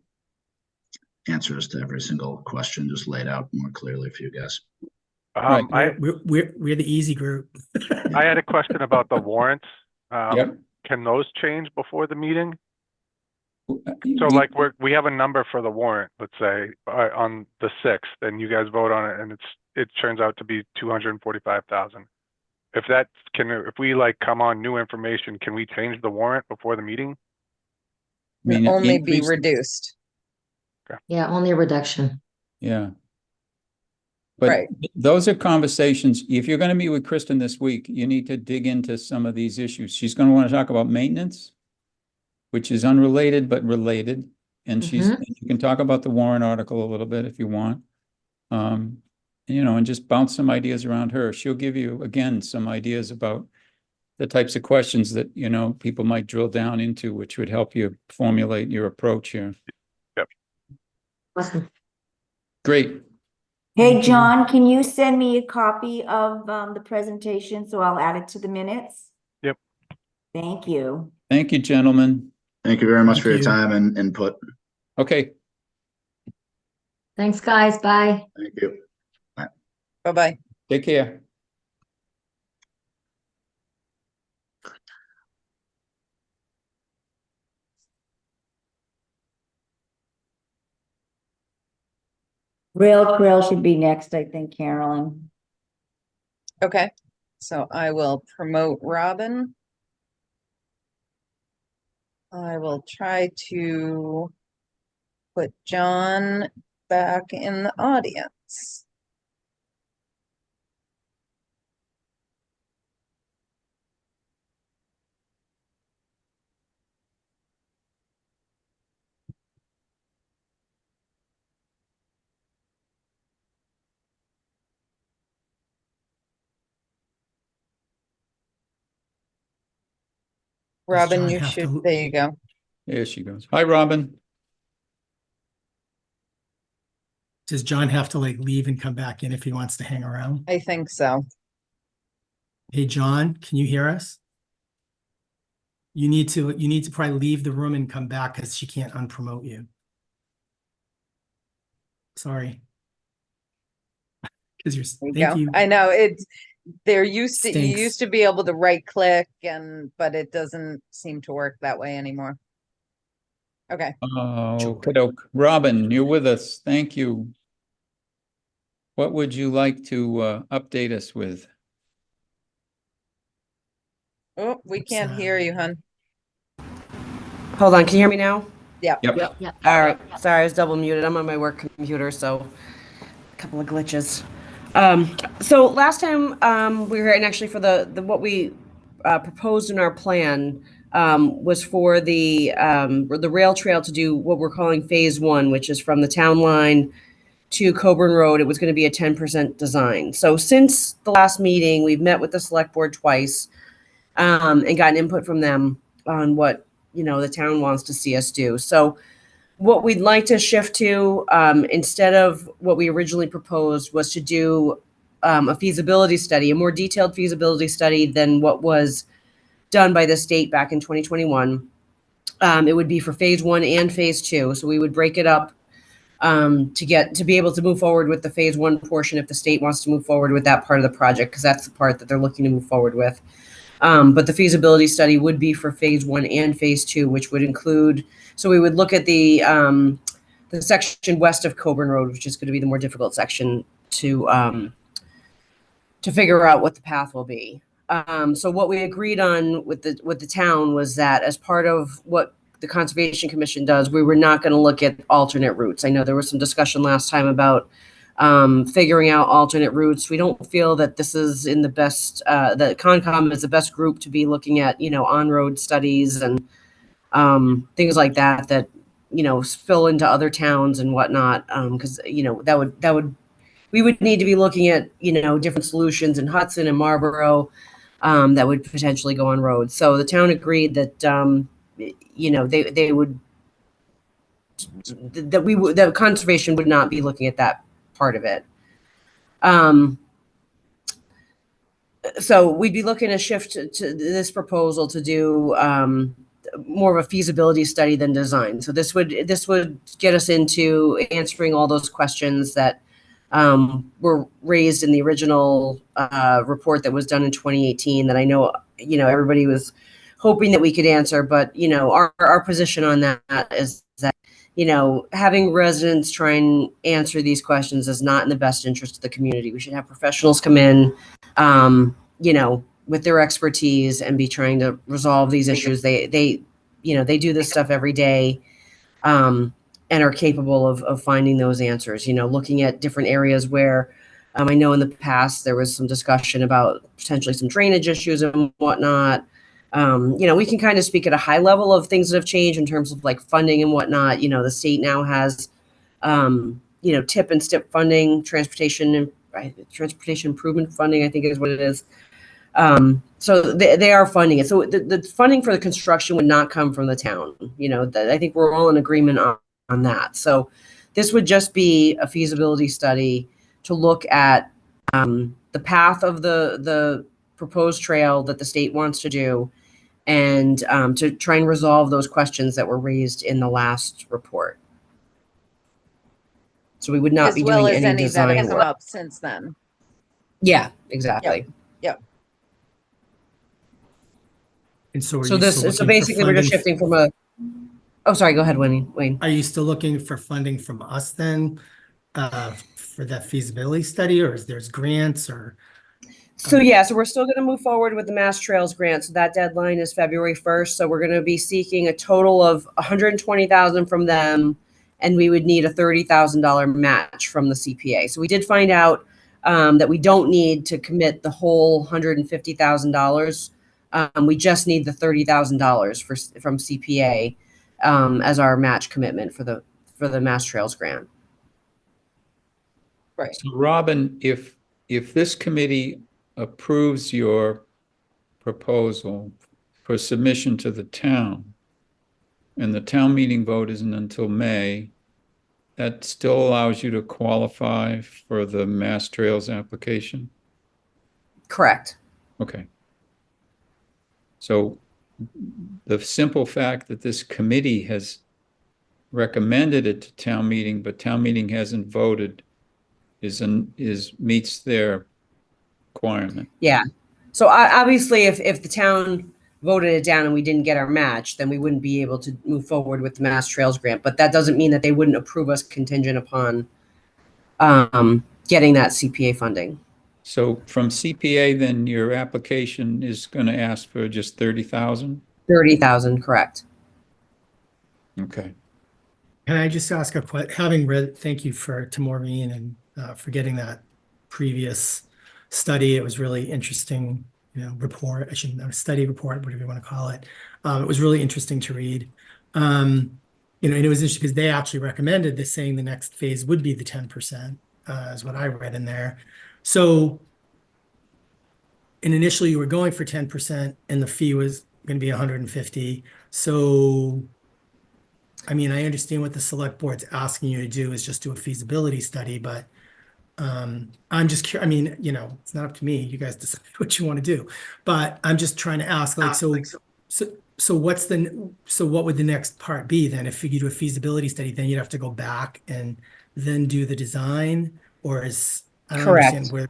answers to every single question just laid out more clearly for you guys. Right. We're the easy group. I had a question about the warrants. Yep. Can those change before the meeting? So You- like we have a number for the warrant, let's say, on the 6th, and you guys vote on it and it turns out to be 245,000. If we like come on new information, can we change the warrant before the meeting? I mean, Only be increase- reduced. Yeah, only a reduction. Yeah. But Right. those are conversations. If you're going to meet with Kristen this week, you need to dig into some of these issues. She's going to want to talk about maintenance, which is unrelated but related. And you can talk about the warrant article a little bit if you want. And just bounce some ideas around her. She'll give you, again, some ideas about the types of questions that, you know, people might drill down into, which would help you formulate your approach here. Awesome. Great. Hey, Thank you. John, can you send me a copy of the presentation so I'll add it to the minutes? Yep. Thank you. Thank you, gentlemen. Thank you very much Thank for your you. time and input. Okay, Thanks, guys. Bye. Thank you. Bye-bye. take care. Rail Trail should be next, I think, Carolyn. Okay, so I will promote Robin. I will try to put John back in the audience. Robin, John you have to should, there you go. There she goes. Hi, Robin. Does John have to like leave and come back in if he wants to hang around? I think so. Hey, John, can you hear us? You need to probably leave the room and come back because she can't unpromote you. Sorry. Because There you thank go. you. I know it's, they're used to, you Stinks. used to be able to right click but it doesn't seem to work that way anymore. Okay, Oh, okey-doke. Robin, you're with us. Thank you. What would you like to update us with? oh, we can't hear you, hon. Hold on, can you hear me now? Yep. Yep. All right, sorry, I was double muted. I'm on my work computer, so a couple of glitches. So last time we were here, and actually for the what we proposed in our plan was for the rail trail to do what we're calling phase one, which is from the town line to Coburn Road. It was going to be a 10% design. So since the last meeting, we've met with the select board twice and gotten input from them on what, you know, the town wants to see us do. So what we'd like to shift to, instead of what we originally proposed, was to do a feasibility study, a more detailed feasibility study than what was done by the state back in 2021. It would be for phase one and phase two. So we would break it up to be able to move forward with the phase one portion if the state wants to move forward with that part of the project, because that's the part that they're looking to move forward with. But the feasibility study would be for phase one and phase two, which would include, so we would look at the section west of Coburn Road, which is going to be the more difficult section to figure out what the path will be. So what we agreed on with the town was that as part of what the Conservation Commission does, we were not going to look at alternate routes. I know there was some discussion last time about figuring out alternate routes. We don't feel that this is in the best, that Concom is the best group to be looking at, you know, on-road studies and things like that, that, you know, spill into other towns and whatnot. Because, you know, we would need to be looking at, you know, different solutions in Hudson and Marlboro that would potentially go on roads. So the town agreed that, you know, they would, that conservation would not be looking at that part of it. So we'd be looking to shift to this proposal to do more of a feasibility study than design. So this would get us into answering all those questions that were raised in the original report that was done in 2018 that I know, you know, everybody was hoping that we could answer. But, you know, our position on that is that, you know, having residents try and answer these questions is not in the best interest of the community. We should have professionals come in, you know, with their expertise and be trying to resolve these issues. They, you know, they do this stuff every day, and are capable of finding those answers, you know, looking at different areas where, I know in the past there was some discussion about potentially some drainage issues and whatnot. You know, we can kind of speak at a high level of things that have changed in terms of like funding and whatnot. You know, the state now has, you know, TIP and STIP funding, transportation improvement funding, I think is what it is. So they are funding it. So the funding for the construction would not come from the town. You know, that I think we're all in agreement on that. So this would just be a feasibility study to look at the path of the proposed trail that the state wants to do, and to try and resolve those questions that were raised in the last report. So we would not As be well doing as any any that have design come work. up since then. Yeah, exactly. And so are So you this, still so looking for basically we're just funding? shifting from a, oh, sorry, go ahead, Wayne. Are you still looking for funding from us then, for that feasibility study, or is there's grants or? So yeah, so we're still going to move forward with the Mass Trails grant. So that deadline is February 1st. So we're going to be seeking a total of 120,000 from them, and we would need a $30,000 match from the CPA. So we did find out that we don't need to commit the whole $150,000. We just need the $30,000 from CPA as our match commitment for the Mass Trails grant. Right. So Robin, if this committee approves your proposal for submission to the town, and the town meeting vote isn't until May, that still allows you to qualify for the Mass Trails application? Correct. Okay. So the simple fact that this committee has recommended it to town meeting, but town meeting hasn't voted meets their requirement. Yeah. So obviously, if the town voted it down and we didn't get our match, then we wouldn't be able to move forward with the Mass Trails grant. But that doesn't mean that they wouldn't approve us contingent upon getting that CPA funding. So from CPA, then your application is going to ask for just 30,000? 30,000, correct. Okay. Can I just ask a question? Having read, thank you to Maureen and for getting that previous study. It was really interesting, report. I shouldn't know, study report, whatever you want to call it. It was really interesting to read. And it was interesting because they actually recommended this, saying the next phase would be the 10%, is what I read in there. So, and initially you were going for 10% and the fee was going to be 150. So, I mean, I understand what the select board's asking you to do is just do a feasibility study, but I'm just curious. I mean, it's not up to me. You guys decide what you want to do, but I'm just trying to ask, like, so what would the next part be then? If you do a feasibility study, then you'd have to go back and then do the design, or I don't Correct. understand where.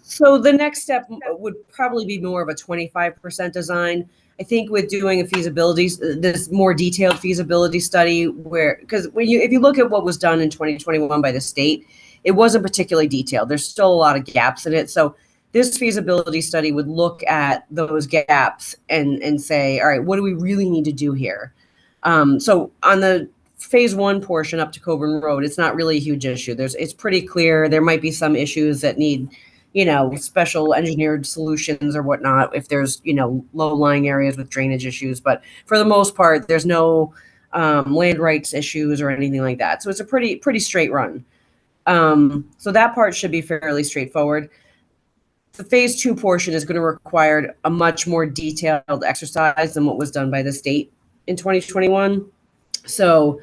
So the next step would probably be more of a 25% design. I think with doing a feasibility, this more detailed feasibility study, because if you look at what was done in 2021 by the state, it wasn't particularly detailed. There's still a lot of gaps in it. So this feasibility study would look at those gaps and say, all right, what do we really need to do here? So on the phase 1 portion up to Coburn Road, it's not really a huge issue. It's pretty clear. There might be some issues that need, special engineered solutions or whatnot, if there's, low-lying areas with drainage issues. But for the most part, there's no land rights issues or anything like that. So it's a pretty straight run. So that part should be fairly straightforward. The phase 2 portion is going to require a much more detailed exercise than what was done by the state in 2021. So,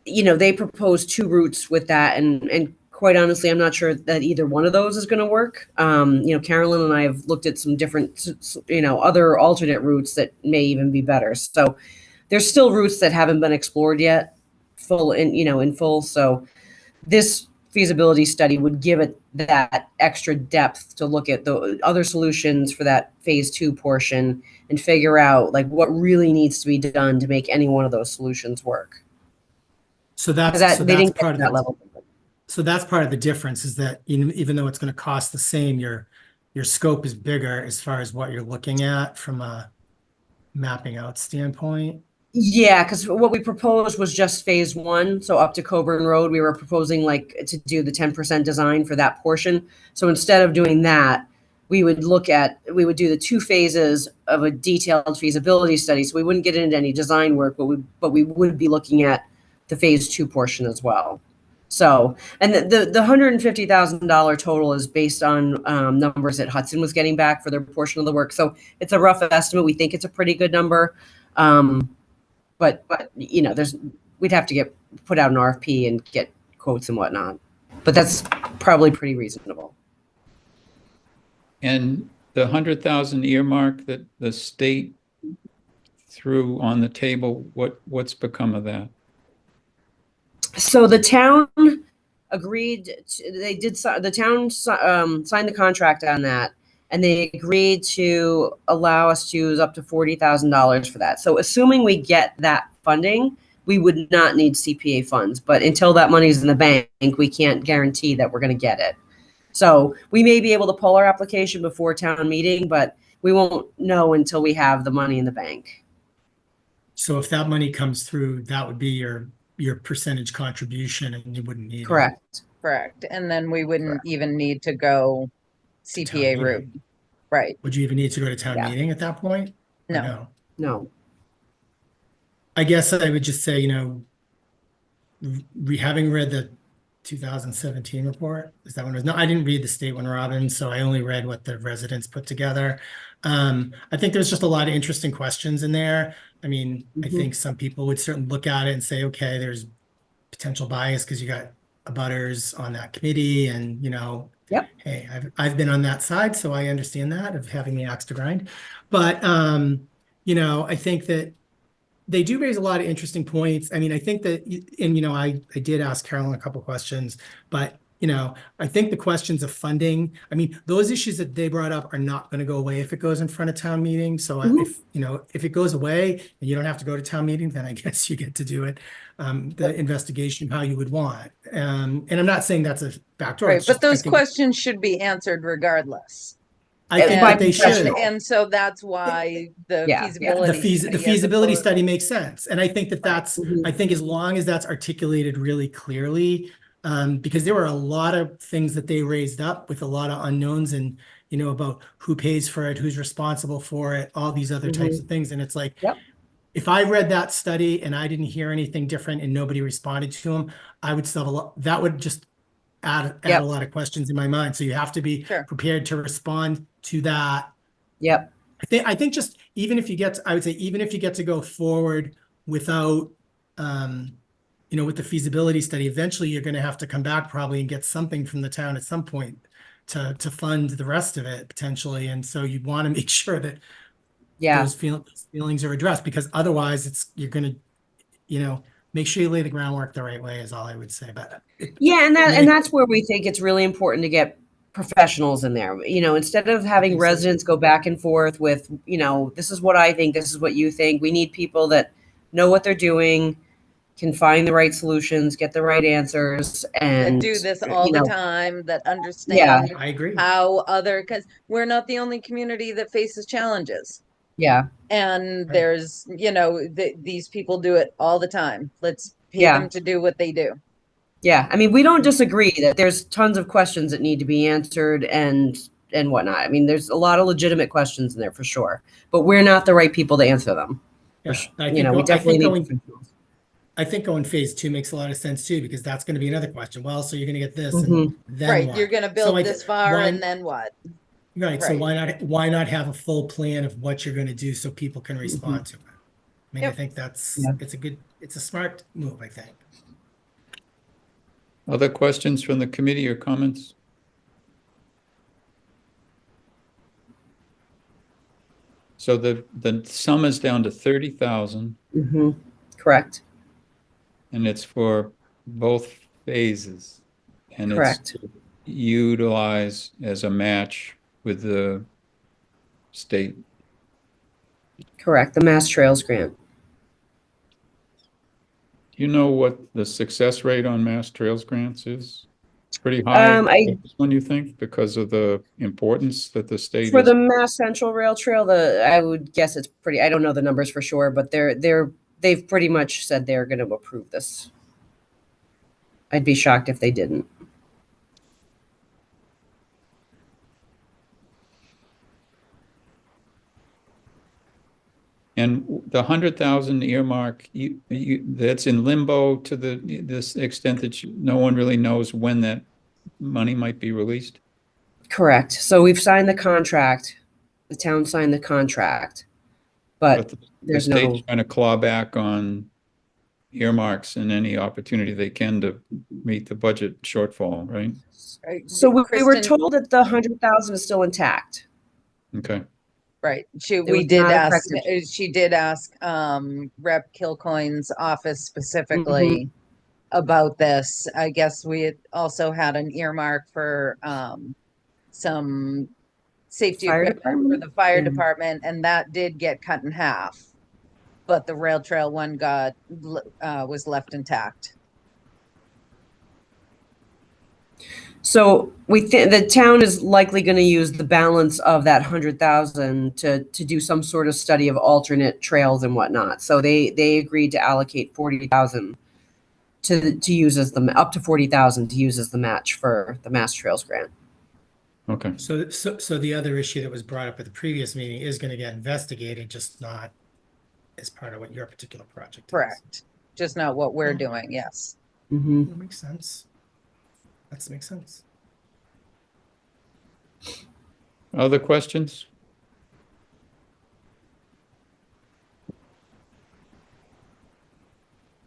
they proposed 2 routes with that, and quite honestly, I'm not sure that either one of those is going to work. Carolyn and I have looked at some different, other alternate routes that may even be better. So there's still routes that haven't been explored yet, in full. So this feasibility study would give it that extra depth to look at the other solutions for that phase 2 portion and figure out like what really needs to be done to make any one of those solutions work. So that's They didn't part get of that the, level. so that's part of the difference, is that even though it's going to cost the same, your scope is bigger as far as what you're looking at from a mapping out standpoint. Yeah, because what we proposed was just phase 1, so up to Coburn Road. We were proposing to do the 10% design for that portion. So instead of doing that, we would do the 2 phases of a detailed feasibility study. So we wouldn't get into any design work, but we would be looking at the phase 2 portion as well. So, and the $150,000 total is based on numbers that Hudson was getting back for their portion of the work. So it's a rough estimate. We think it's a pretty good number. But you know, we'd have to put out an RFP and get quotes and whatnot. But that's probably pretty reasonable. And the 100,000 earmark that the state threw on the table, what's become of that? So the town agreed, the town signed the contract on that, and they agreed to allow us to use up to $40,000 for that. So assuming we get that funding, we would not need CPA funds, but until that money's in the bank, we can't guarantee that we're going to get it. So we may be able to pull our application before town meeting, but we won't know until we have the money in the bank. So if that money comes through, that would be your percentage contribution, and you wouldn't need it. Correct. Correct. And then we wouldn't even need to go Town CPA route. meeting. Right. Would you even need to go to town Yeah. meeting at that point? Or No. No. I guess I would just say, you know, having read the 2017 report, is that one? No, I didn't read the state one, Robin, so I only read what the residents put together. I think there's just a lot of interesting questions in there. I mean, I Mhm. think some people would certainly look at it and say, okay, there's potential bias because you got abutters on that committee, and you know, Yep. hey, I've been on that side, so I understand that of having the axe to grind. But you know, I think that they do raise a lot of interesting points. I mean, I think that, and you know, I did ask Carolyn a couple questions, but you know, I think the questions of funding, I mean, those issues that they brought up are not going to go away if it goes in front of town meeting. So Mhm. if, you know, if it goes away and you don't have to go to town meeting, then I guess you get to do it, the investigation how you would want. And I'm not saying that's a backdoor. Right. it's But just, I those think- questions should be answered regardless. I think by that they should. professional. And so that's why the Yeah. feasibility. The study as feasibility opposed- study makes sense. And I think that that's, Mhm. I think as long as that's articulated really clearly, because there were a lot of things that they raised up with a lot of unknowns and, you know, about who pays for it, who's responsible for it, all these other types of things. And it's like, Yep. if I read that study and I didn't hear anything different and nobody responded to them, I would still have a lot, that would just add Yep. a lot of questions in my mind. So you have to be Sure. prepared to respond to that. Yep. I think just even if you get, I would say, even if you get to go forward without, you know, with the feasibility study, eventually you're going to have to come back probably and get something from the town at some point to fund the rest of it potentially. And so you want to make sure that Yeah. those feelings are addressed, because otherwise you're going to, you know, make sure you lay the groundwork the right way is all I would say. But Yeah, and that's where we think it's really important to get professionals in there. You know, instead of having think so. residents go back and forth with, you know, this is what I think, this is what you think. We need people that know what they're doing, can find the right solutions, get the right answers, That and do this all you the know, time, that understand I agree. how because we're not the only community that faces challenges. Yeah, And Right. there's, you know, these people do it all the time. Let's pay Yeah. them to do what they do. yeah. I mean, we don't disagree that there's tons of questions that need to be answered and whatnot. I mean, there's a lot of legitimate questions in there for sure, but we're not the right people to answer them. Yeah, I You think know, we I think definitely need going professionals. I think going phase 2 makes a lot of sense too, because that's going to be another question. Well, so you're going to get this, and Mhm. then Right. what? You're going to So build I this th- far why- and then what? Right. So Right. why not have a full plan of what you're going to do so people can respond to it? I mean, I Yep. think that's Yeah. it's a smart move, I think. Other questions from the committee or comments? So the sum is down to 30,000 Mhm. Correct. and it's for both phases. And it's Correct. utilized as a match with the state. Correct. The Mass Trails Grant. Do you know what the success rate on Mass Trails grants is? It's pretty high. This one, you think, because of the importance that the state For is? the Mass Central Rail Trail, I would guess it's pretty, I don't know the numbers for sure, but they've pretty much said they're going to approve this. I'd be shocked if they didn't. And the 100,000 earmark, that's in limbo to this extent that no one really knows when that money might be released? Correct. So we've signed the contract. The town signed the contract, but The there's state's no, trying to claw back on earmarks and any opportunity they can to meet the budget shortfall, right? so we were Kristen- told that the 100,000 is still intact. Okay. Right, was not affected. she did ask, Rep. Kilcoyne's office specifically about this. I guess we had also had an earmark for, some safety Fire equipment for department? the fire Yeah. department, and that did get cut in half. But the rail trail one was left intact. So we think the town is likely going to use the balance of that 100,000 to do some sort of study of alternate trails and whatnot. So they agreed to allocate 40,000 to use as up to 40,000 to use as the match for the Mass Trails grant. Okay. So the other issue that was brought up at the previous meeting is going to get investigated, just not as part of what your particular project is. Correct. Just not what we're doing, yes. Mm-hmm. That makes sense. That makes sense. Other questions?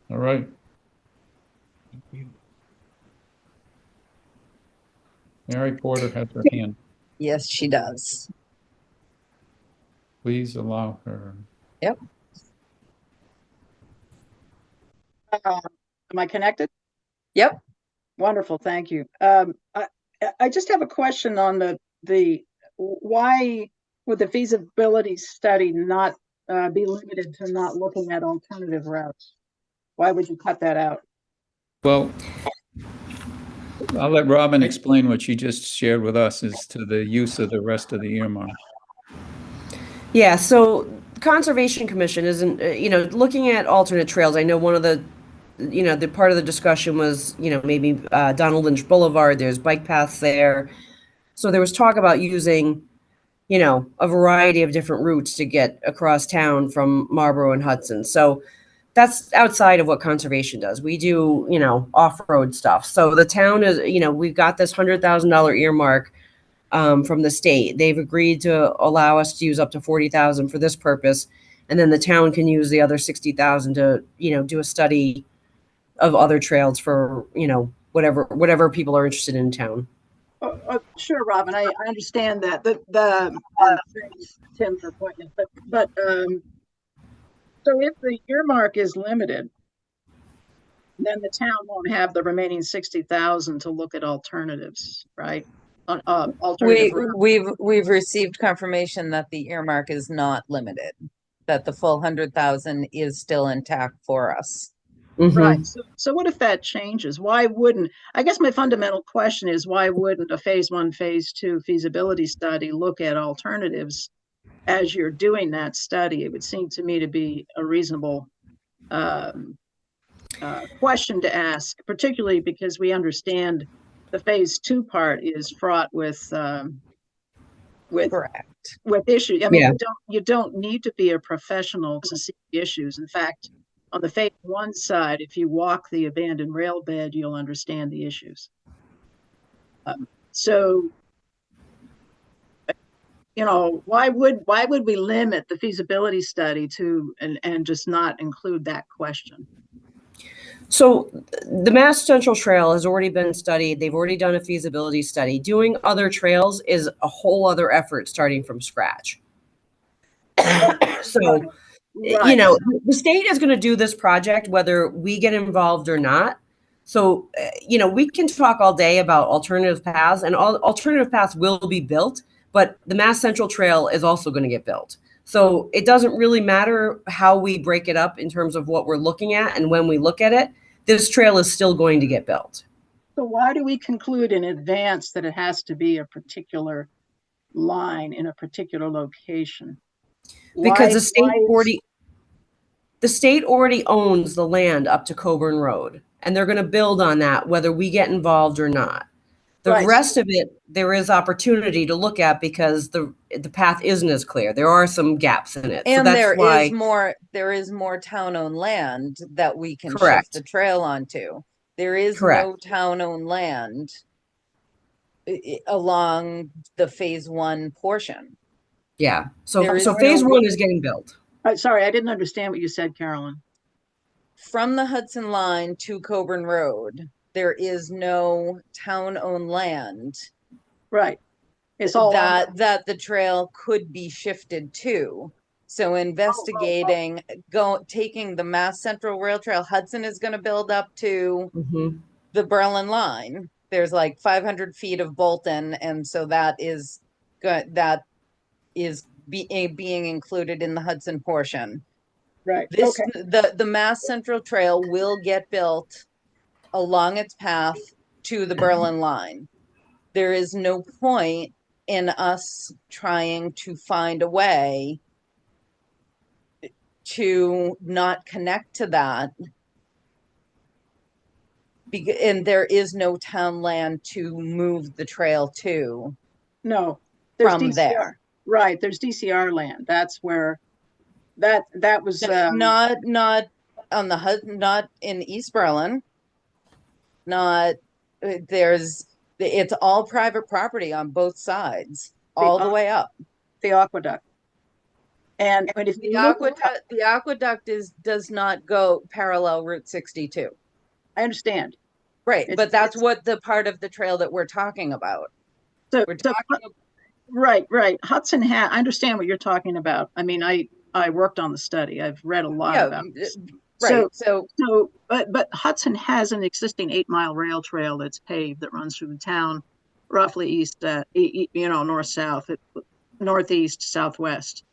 All right. Mary Porter has her hand. Yes, she does. Please allow her. Am I connected? Yep. Wonderful, thank you. I just have a question on the why would the feasibility study not be limited to not looking at alternative routes? Why would you cut that out? Well, I'll let Robin explain what she just shared with us as to the use of the rest of the earmark. Yeah, so Conservation Commission isn't, looking at alternate trails. I know one of the, the part of the discussion was, maybe Donald Lynch Boulevard, there's bike paths there. So there was talk about using, a variety of different routes to get across town from Marlboro and Hudson. So that's outside of what conservation does. We do, off-road stuff. So the town is, we've got this $100,000 earmark from the state. They've agreed to allow us to use up to 40,000 for this purpose. And then the town can use the other 60,000 to, do a study of other trails for, whatever people are interested in town. Sure, Robin, I understand that. Thanks, Tim, for pointing it. But so if the earmark is limited, then the town won't have the remaining 60,000 to look at alternatives, right? Alternative routes. We've received confirmation that the earmark is not limited, that the full 100,000 is still intact for us. Mhm. Right. So what if that changes? Why wouldn't, I guess my fundamental question is, why wouldn't a phase 1, phase 2 feasibility study look at alternatives as you're doing that study? It would seem to me to be a reasonable question to ask, particularly because we understand the phase 2 part is fraught with Correct. issues. I mean, Yeah. you don't need to be a professional to see the issues. In fact, on the phase 1 side, if you walk the abandoned rail bed, you'll understand the issues. So, why would we limit the feasibility study to and just not include that question? So the Mass Central Trail has already been studied. They've already done a feasibility study. Doing other trails is a whole other effort starting from scratch. So, Right. the state is going to do this project whether we get involved or not. So, we can talk all day about alternative paths, and alternative paths will be built, but the Mass Central Trail is also going to get built. So it doesn't really matter how we break it up in terms of what we're looking at and when we look at it. This trail is still going to get built. So why do we conclude in advance that it has to be a particular line in a particular location? Because the state already owns the land up to Coburn Road, and they're going to build on that whether we get involved or not. The Right. rest of it, there is opportunity to look at because the path isn't as clear. There are some gaps in it. So And that's there why, is more town-owned land that we can shift Correct. the trail onto. There is Correct. no town-owned land along the phase one portion. yeah. There So is phase no- one is getting built. Sorry, I didn't understand what you said, Carolyn. From the Hudson line to Coburn Road, there is no town-owned land Right. It's all on that the trail could be shifted to. So investigating, taking the Mass Central Rail Trail, Hudson is gonna build up to Mhm. the Berlin line. There's like 500 feet of Bolton, and so that is being included in the Hudson portion. right. This, Okay. the Mass Central Trail will get built along its path to the Berlin line. There is no point in us trying to find a way to not connect to that. And there is no town land to move the trail to No. There's from DCR. there. Right. There's DCR land. That's where that was Not on the not in East Berlin. Not it's all private property on both sides, all the way up. the aqueduct. And if The you look, aqueduct does not go parallel Route 62. I understand. Right, It's- but that's it's- what the part of the trail that we're talking about. So, We're so talking right. Hudson I understand what you're talking about. I mean, I worked on the study. I've read a lot Yeah, about this. right. So But Hudson has an existing 8-mile rail trail that's paved that runs through the town, roughly east, north-south, northeast, southwest.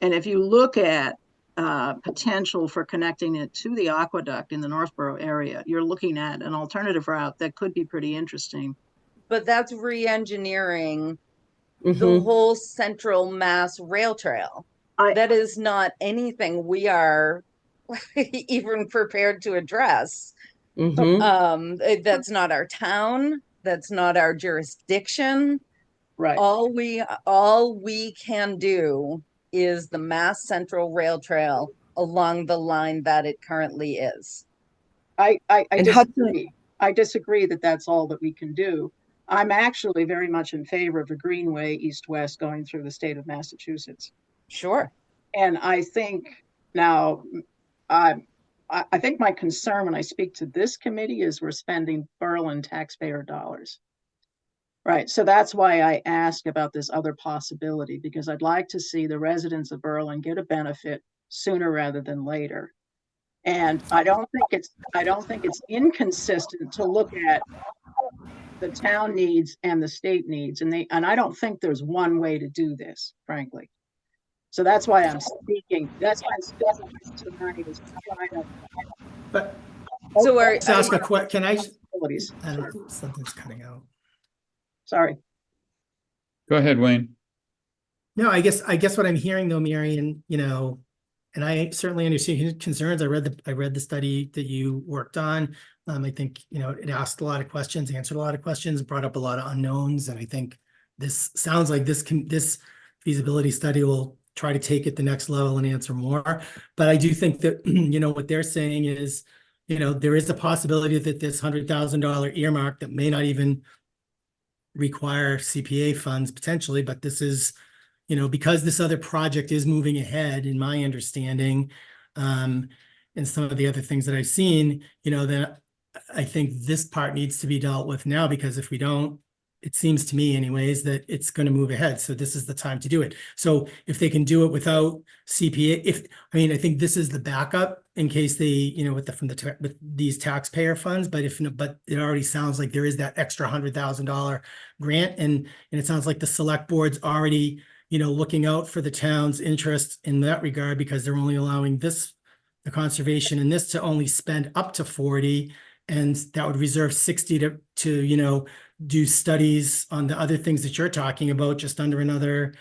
And if you look at potential for connecting it to the aqueduct in the Northborough area, you're looking at an alternative route that could be pretty interesting. but that's re-engineering the Mhm. whole Central Mass Rail Trail. I- That is not anything we are even prepared to address. Mhm. That's not our town. That's not our jurisdiction. Right. All we can do is the Mass Central Rail Trail along the line that it currently is. I And Hudson- disagree. I disagree that that's all that we can do. I'm actually very much in favor of a greenway east-west going through the state of Massachusetts. Sure. And I think now, I think my concern when I speak to this committee is we're spending Berlin taxpayer dollars. Right, so that's why I ask about this other possibility, because I'd like to see the residents of Berlin get a benefit sooner rather than later. And I don't think it's inconsistent to look at the town needs and the state needs, and I don't think there's one way to do this, frankly. So that's why I'm speaking. That's why I'm speaking tonight, is trying to. But So are, let's ask a question. Can I? Possibilities. I don't, something's cutting out. Sorry. Go ahead, Wayne. No, I guess what I'm hearing though, Marion, and I certainly understand his concerns. I read the study that you worked on. I think, it asked a lot of questions, answered a lot of questions, brought up a lot of unknowns. And I think this sounds like this feasibility study will try to take it the next level and answer more. But I do think that, what they're saying is, there is a possibility that this $100,000 earmark that may not even require CPA funds potentially, but this is, because this other project is moving ahead, in my understanding, and some of the other things that I've seen, that I think this part needs to be dealt with now, because if we don't, it seems to me anyways, that it's going to move ahead. So this is the time to do it. So if they can do it without CPA, I think this is the backup in case they, with these taxpayer funds, but but it already sounds like there is that extra $100,000 grant. And it sounds like the select board's already, looking out for the town's interest in that regard, because they're only allowing the conservation and this to only spend up to 40, and that would reserve 60 to do studies on the other things that you're talking about, just under another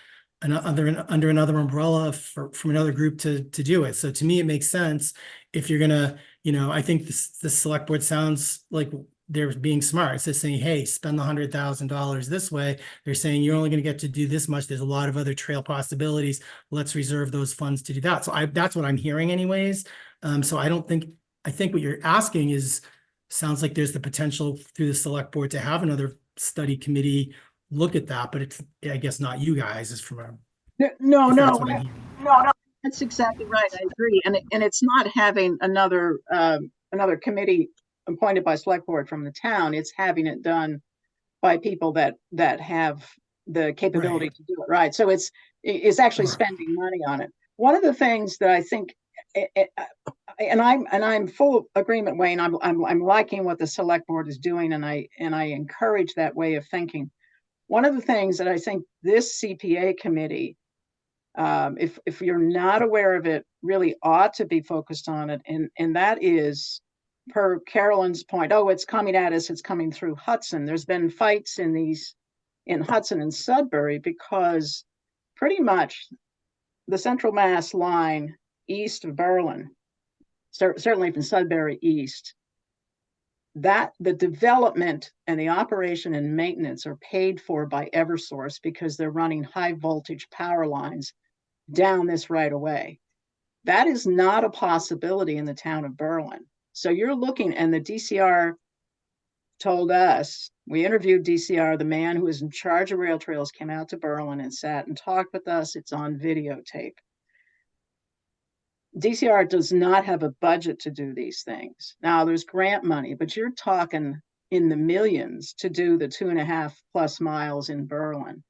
umbrella from another group to do it. So to me, it makes sense if you're gonna, I think the select board sounds like they're being smart. It's just saying, hey, spend the $100,000 this way. They're saying you're only going to get to do this much. There's a lot of other trail possibilities. Let's reserve those funds to do that. So that's what I'm hearing anyways. So I think what you're asking sounds like there's the potential through the select board to have another study committee look at that, but it's, I guess, not you guys, is from a. No, if no, that's what I'm hearing. no, that's exactly right. I agree. And it's not having another committee appointed by select board from the town. It's having it done by people that have the capability Right. to do it, right? So it's actually Right. spending money on it. One of the things that I think, and I'm full agreement, Wayne, I'm liking what the select board is doing, and I encourage that way of thinking. One of the things that I think this CPA committee, if you're not aware of it, really ought to be focused on it, and that is, per Carolyn's point, oh, it's coming at us, it's coming through Hudson. There's been fights in Hudson and Sudbury because pretty much the Central Mass line east of Berlin, certainly from Sudbury east, that the development and the operation and maintenance are paid for by Eversource because they're running high voltage power lines down this right of way. That is not a possibility in the town of Berlin. So you're looking, and the DCR told us, we interviewed DCR, the man who is in charge of rail trails came out to Berlin and sat and talked with us. It's on videotape. DCR does not have a budget to do these things. Now there's grant money, but you're talking in the millions to do the 2.5+ miles in Berlin.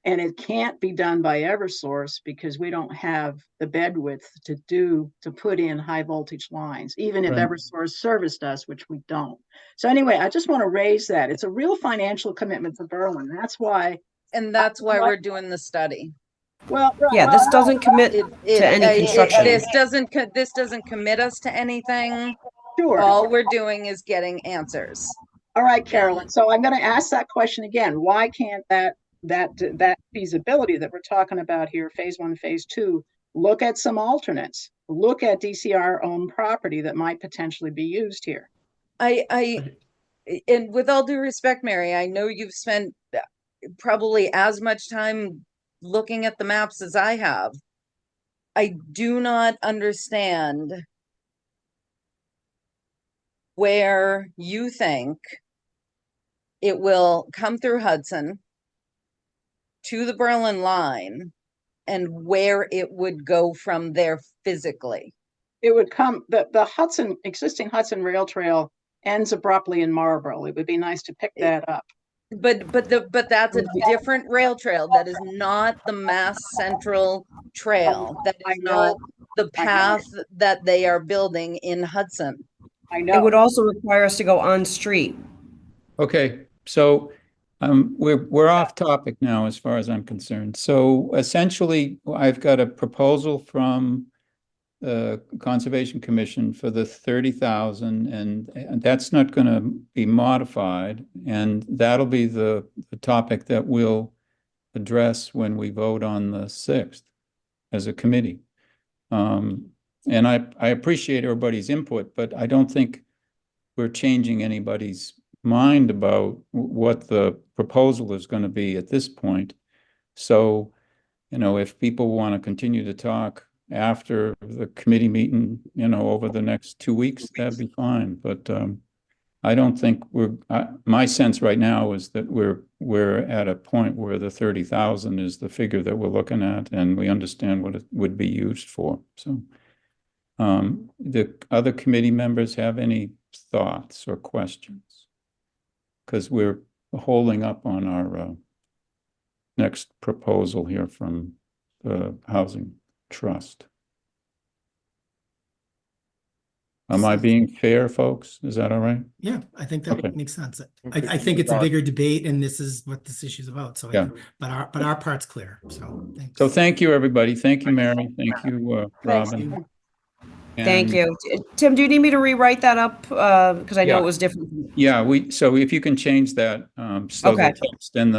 And it can't be done by Eversource because we don't have the bandwidth to put in high voltage lines, even if Right. Eversource serviced us, which we don't. So anyway, I just want to raise that. It's a real financial commitment for Berlin. That's why. And that's why we're doing the study. Well, right, Yeah, this doesn't commit It, to any construction. this doesn't commit us to anything. sure. All we're doing is getting answers. All right, Carolyn. So I'm going to ask that question again. Why can't that feasibility that we're talking about here, phase 1, phase 2, look at some alternates? Look at DCR owned property that might potentially be used here. And with all due respect, Mary, I know you've spent probably as much time looking at the maps as I have. I do not understand where you think it will come through Hudson to the Berlin line and where it would go from there physically. It would come, the existing Hudson Rail Trail ends abruptly in Marlboro. It would be nice to pick that up. But that's a different rail trail. That is not the Mass Central Trail. That I is know. not the path that they are building in Hudson. I It know. would also require us to go on street. Okay, so we're off topic now as far as I'm concerned. So essentially, I've got a proposal from the Conservation Commission for the 30,000, and that's not going to be modified, and that'll be the topic that we'll address when we vote on the 6th as a committee. And I appreciate everybody's input, but I don't think we're changing anybody's mind about what the proposal is going to be at this point. So, if people want to continue to talk after the committee meeting, over the next 2 weeks, that'd be fine. But I don't think my sense right now is that we're at a point where the 30,000 is the figure that we're looking at, and we understand what it would be used for. So the other committee members have any thoughts or questions? Because we're holding up on our next proposal here from the Housing Trust. Am I being fair, folks? Is that all right? Yeah, I think that Okay. makes sense. I think it's a bigger debate, and this is what this issue is about. So, Yeah. but our part's clear. So, thanks. So thank you, everybody. Thank you, Mary. Thank you, Thanks. Robin. Thank And- you. Tim, do you need me to rewrite that up? Because I know Yeah. it was different. Yeah, so if you can change that, so Okay. the text and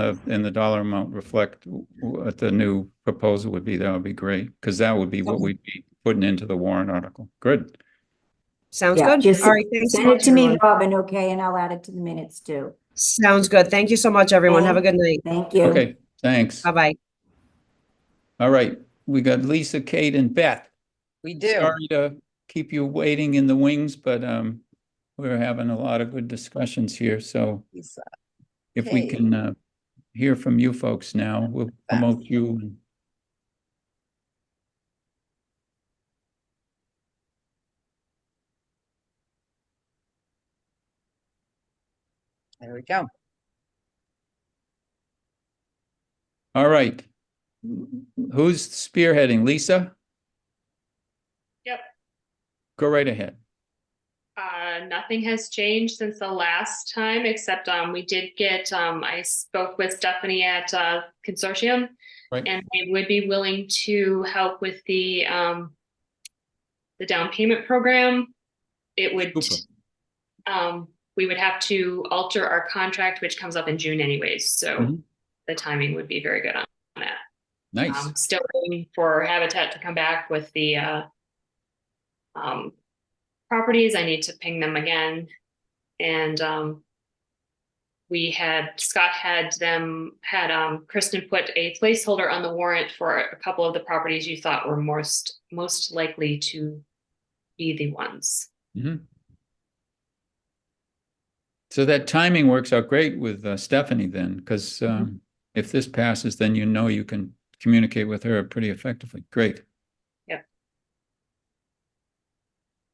the dollar amount reflect what the new proposal would be, that would be great, because that would be what we'd be putting into the warrant article. Good. Sounds Yeah, good. just All right, thanks so send it much, to me, everyone. Robin, okay, and I'll add it to the minutes too. Sounds good. Thank you so much, everyone. Have a good night. Thank you. Okay, thanks. Bye-bye. All right, we got Lisa, Kate, and Beth. We do. Sorry to keep you waiting in the wings, but we're having a lot of good discussions here, so Lisa. if we Kate. can hear from you folks now, we'll promote you. There we go. All right. Who's spearheading? Lisa? Yep. Go right ahead. Nothing has changed since the last time, except we did get I spoke with Stephanie at Consortium, Right. and they would be willing to help with the down payment program. It would we would have to alter our contract, which comes up in June anyways, so the timing would be very good on that. Nice. Still waiting for Habitat to come back with the properties. I need to ping them again. And Scott had Kristen put a placeholder on the warrant for a couple of the properties you thought were most likely to be the ones. So that timing works out great with Stephanie then, because if this passes, then you know you can communicate with her pretty effectively. Great. Yep.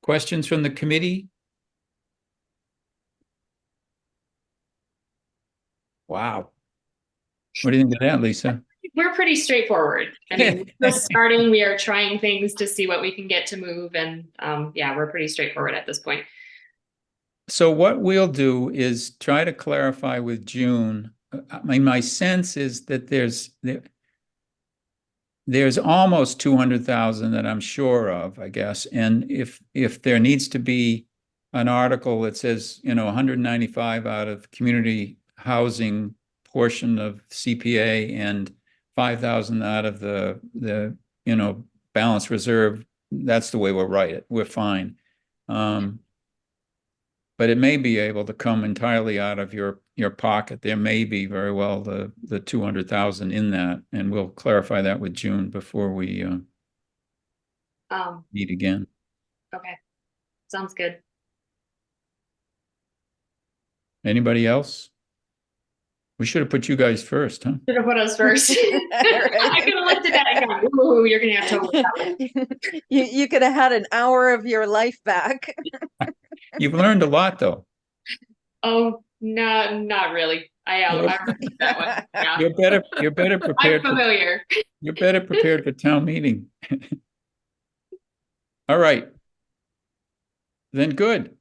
Questions from the committee? Wow. What do you think of that, Lisa? We're pretty straightforward. I mean, we're just starting, we are trying things to see what we can get to move. And yeah, we're pretty straightforward at this point. So what we'll do is try to clarify with June. I mean, my sense is that there's almost 200,000 that I'm sure of, I guess. And if there needs to be an article that says, 195 out of community housing portion of CPA and 5,000 out of the balance reserve, that's the way we'll write it. We're fine. But it may be able to come entirely out of your pocket. There may be very well the 200,000 in that, and we'll clarify that with June before we meet again. Okay, sounds good. Anybody else? We should have put you guys first, huh? Should have put us first. I could have looked at that and gone, ooh, you're gonna have to work that one. You could have had an hour of your life back. You've learned a lot, though. Oh, no, not really. I remember that one. Yeah. You're better prepared. I'm familiar. You're better prepared for town meeting. All right. Then good.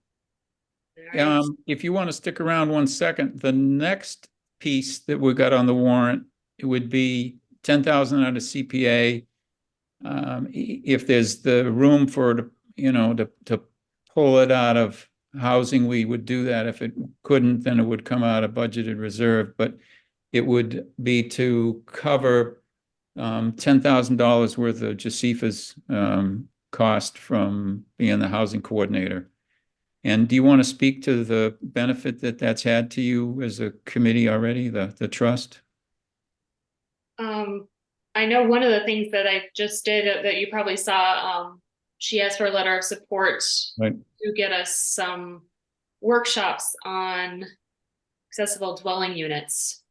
If you want to stick around 1 second, the next piece that we got on the warrant, it would be 10,000 out of CPA. If there's the room for to pull it out of housing, we would do that. If it couldn't, then it would come out of budgeted reserve, but it would be to cover $10,000 worth of Josefa's cost from being the housing coordinator. And do you want to speak to the benefit that that's had to you as a committee already, the trust? I know one of the things that I just did that you probably saw, she asked for a letter of support to get us some workshops on accessible dwelling units,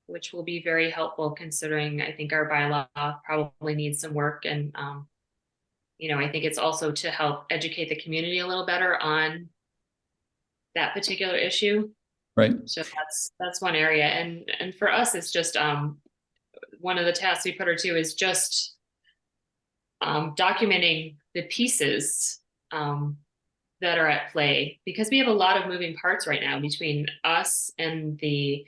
which will be very helpful considering I think our bylaw probably needs some work. And, I think it's also to help educate the community a little better on that particular issue. Right. So that's one area. And for us, it's just one of the tasks we put her to is just documenting the pieces that are at play, because we have a lot of moving parts right now between us and the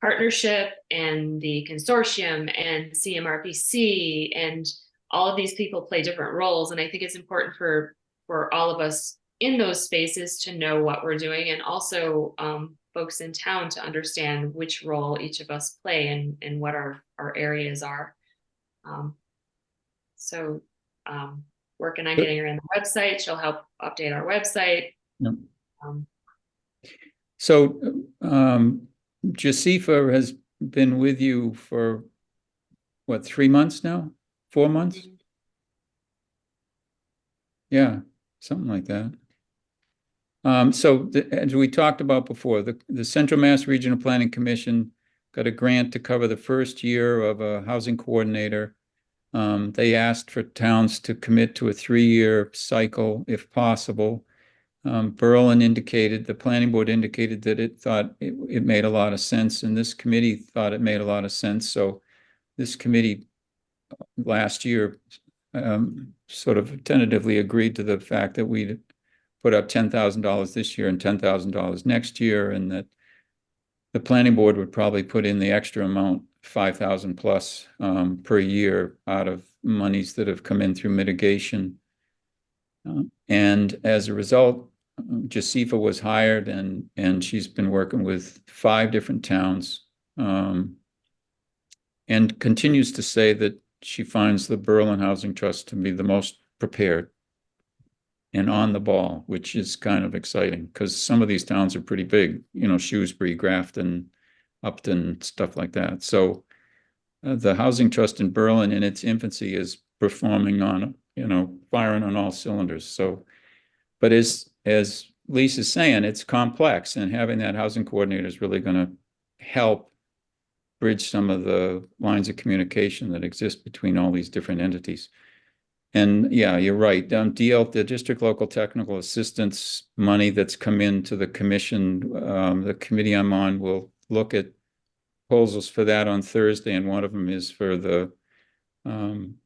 partnership and the consortium and CMRPC, and all of these people play different roles. And I think it's important for all of us in those spaces to know what we're doing, and also folks in town to understand which role each of us play and what our areas are. working on Good. getting her in the website. She'll help update our website. Yep. Um, So, Jasifa has been with you for what, 3 months now? 4 months? Yeah, something like that. As we talked about before, the Central Mass Regional Planning Commission got a grant to cover the first year of a housing coordinator. They asked for towns to commit to a 3-year cycle if possible. Berlin indicated, the planning board indicated that it thought it made a lot of sense, and this committee thought it made a lot of sense. So this committee last year sort of tentatively agreed to the fact that we'd put up $10,000 this year and $10,000 next year, and that the planning board would probably put in the extra amount, 5,000 plus per year out of monies that have come in through mitigation. And as a result, Jasifa was hired, and she's been working with 5 different towns, and continues to say that she finds the Berlin Housing Trust to be the most prepared and on the ball, which is kind of exciting because some of these towns are pretty big, Shrewsbury, Grafton, Upton, stuff like that. So the Housing Trust in Berlin in its infancy is performing on, firing on all cylinders. So, but as Lisa's saying, it's complex, and having that housing coordinator is really going to help bridge some of the lines of communication that exist between all these different entities. And yeah, you're right. The District Local Technical Assistance money that's come into the commission, the committee I'm on will look at proposals for that on Thursday, and one of them is for the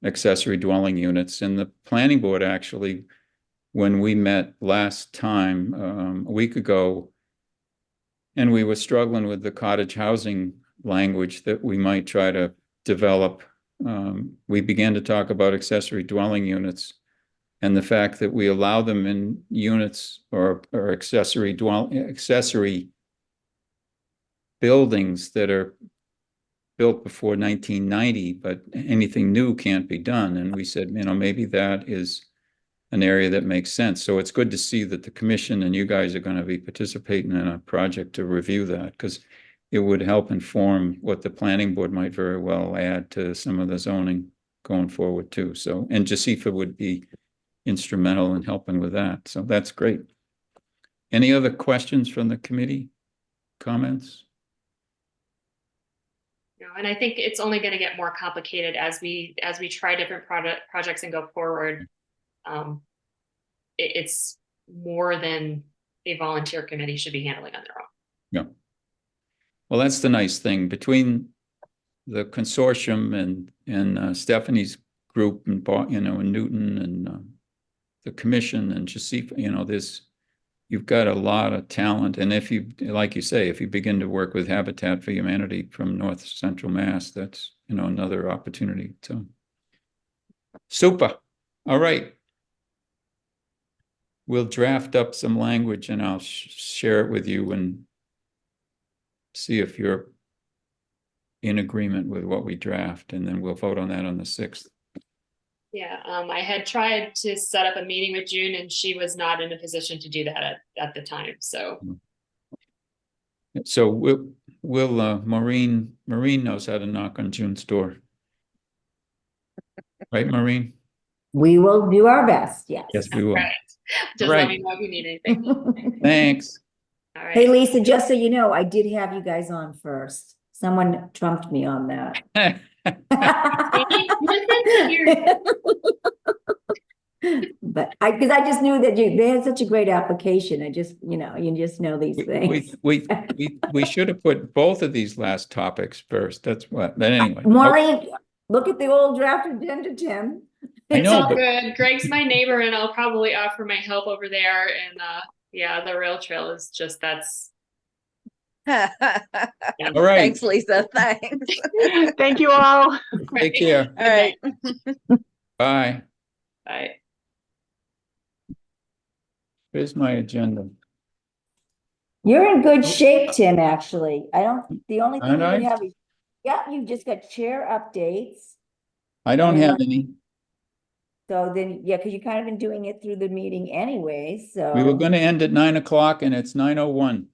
accessory dwelling units. And the planning board actually, when we met last time, a week ago, and we were struggling with the cottage housing language that we might try to develop, we began to talk about accessory dwelling units and the fact that we allow them in units or accessory buildings that are built before 1990, but anything new can't be done. And we said, maybe that is an area that makes sense. So it's good to see that the commission and you guys are going to be participating in a project to review that, because it would help inform what the planning board might very well add to some of the zoning going forward too. So, and Jasifa would be instrumental in helping with that. So that's great. Any other questions from the committee? Comments? No, and I think it's only going to get more complicated as we try different projects and go forward. It's more than a volunteer committee should be handling on their own. Yeah. Well, that's the nice thing between the consortium and Stephanie's group and and Newton and the commission and Jasifa. You've got a lot of talent, and if you, like you say, if you begin to work with Habitat for Humanity from North Central Mass, that's another opportunity. So super. All right. We'll draft up some language and I'll share it with you and see if you're in agreement with what we draft, and then we'll vote on that on the 6th. Yeah, I had tried to set up a meeting with June, and she was not in a position to do that at the time. So we'll Maureen knows how to knock on June's door. Right, Maureen? We will do our best, yes. Yes, we will. right. Just Right. let me know if you need anything. Thanks. All right. Hey, Lisa, just so you know, I did have you guys on first. Someone trumped me on that. But because I just knew that they had such a great application. I just, you just know these things. We should have put both of these last topics first. That's what, but anyway. Maureen, look at the old draft agenda, Tim. I It's know, all but- good. Greg's my neighbor, and I'll probably offer my help over there. And yeah, the rail trail is just All right. Thanks, Lisa. Thanks. Thank you all. Take care. All right. Bye. Bye. Here's my agenda. You're in good shape, Tim, actually. The only thing Aren't you I? have is, yeah, you just got chair updates. I don't have any. So then, yeah, because you kind of been doing it through the meeting anyway, so. We were gonna end at 9 o'clock and it's 9:01.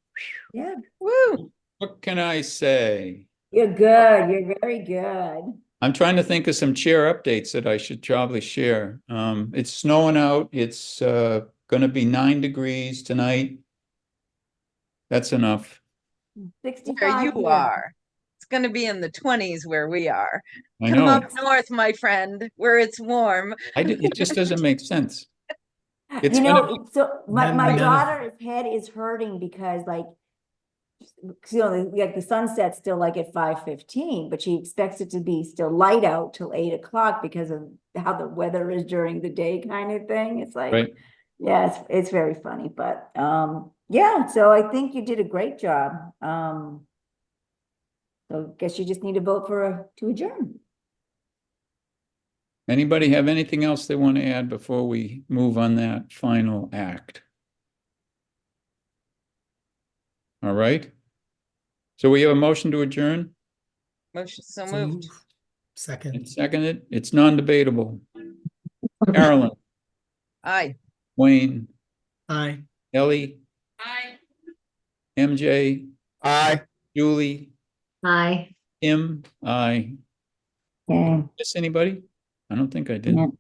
Yeah, Woo! What can I say? you're good. You're very good. I'm trying to think of some chair updates that I should probably share. It's snowing out. It's gonna be 9 degrees tonight. That's enough. Where 65 you here. are. It's gonna be in the 20s where we are. I Come know. up north, my friend, where it's warm. It just doesn't make sense. It's You gonna know, so my, None- my none of- daughter's head is hurting because like, you know, like the sunset's still like at 5:15, but she expects it to be still light out till 8 o'clock because of how the weather is during the day kind of thing. It's like, Right. yeah, it's very funny, but, yeah, so I think you did a great job. So guess you just need to vote to adjourn. Anybody have anything else they want to add before we move on that final act? All right. So we have a motion to adjourn Motion so So moved. move. Second. and seconded. It's non-debatable. Carolyn, Aye. Wayne, Aye. Ellie, Hi. MJ, Aye. Julie, Hi. Tim, I. Yeah. Miss anybody? I don't think I did. No.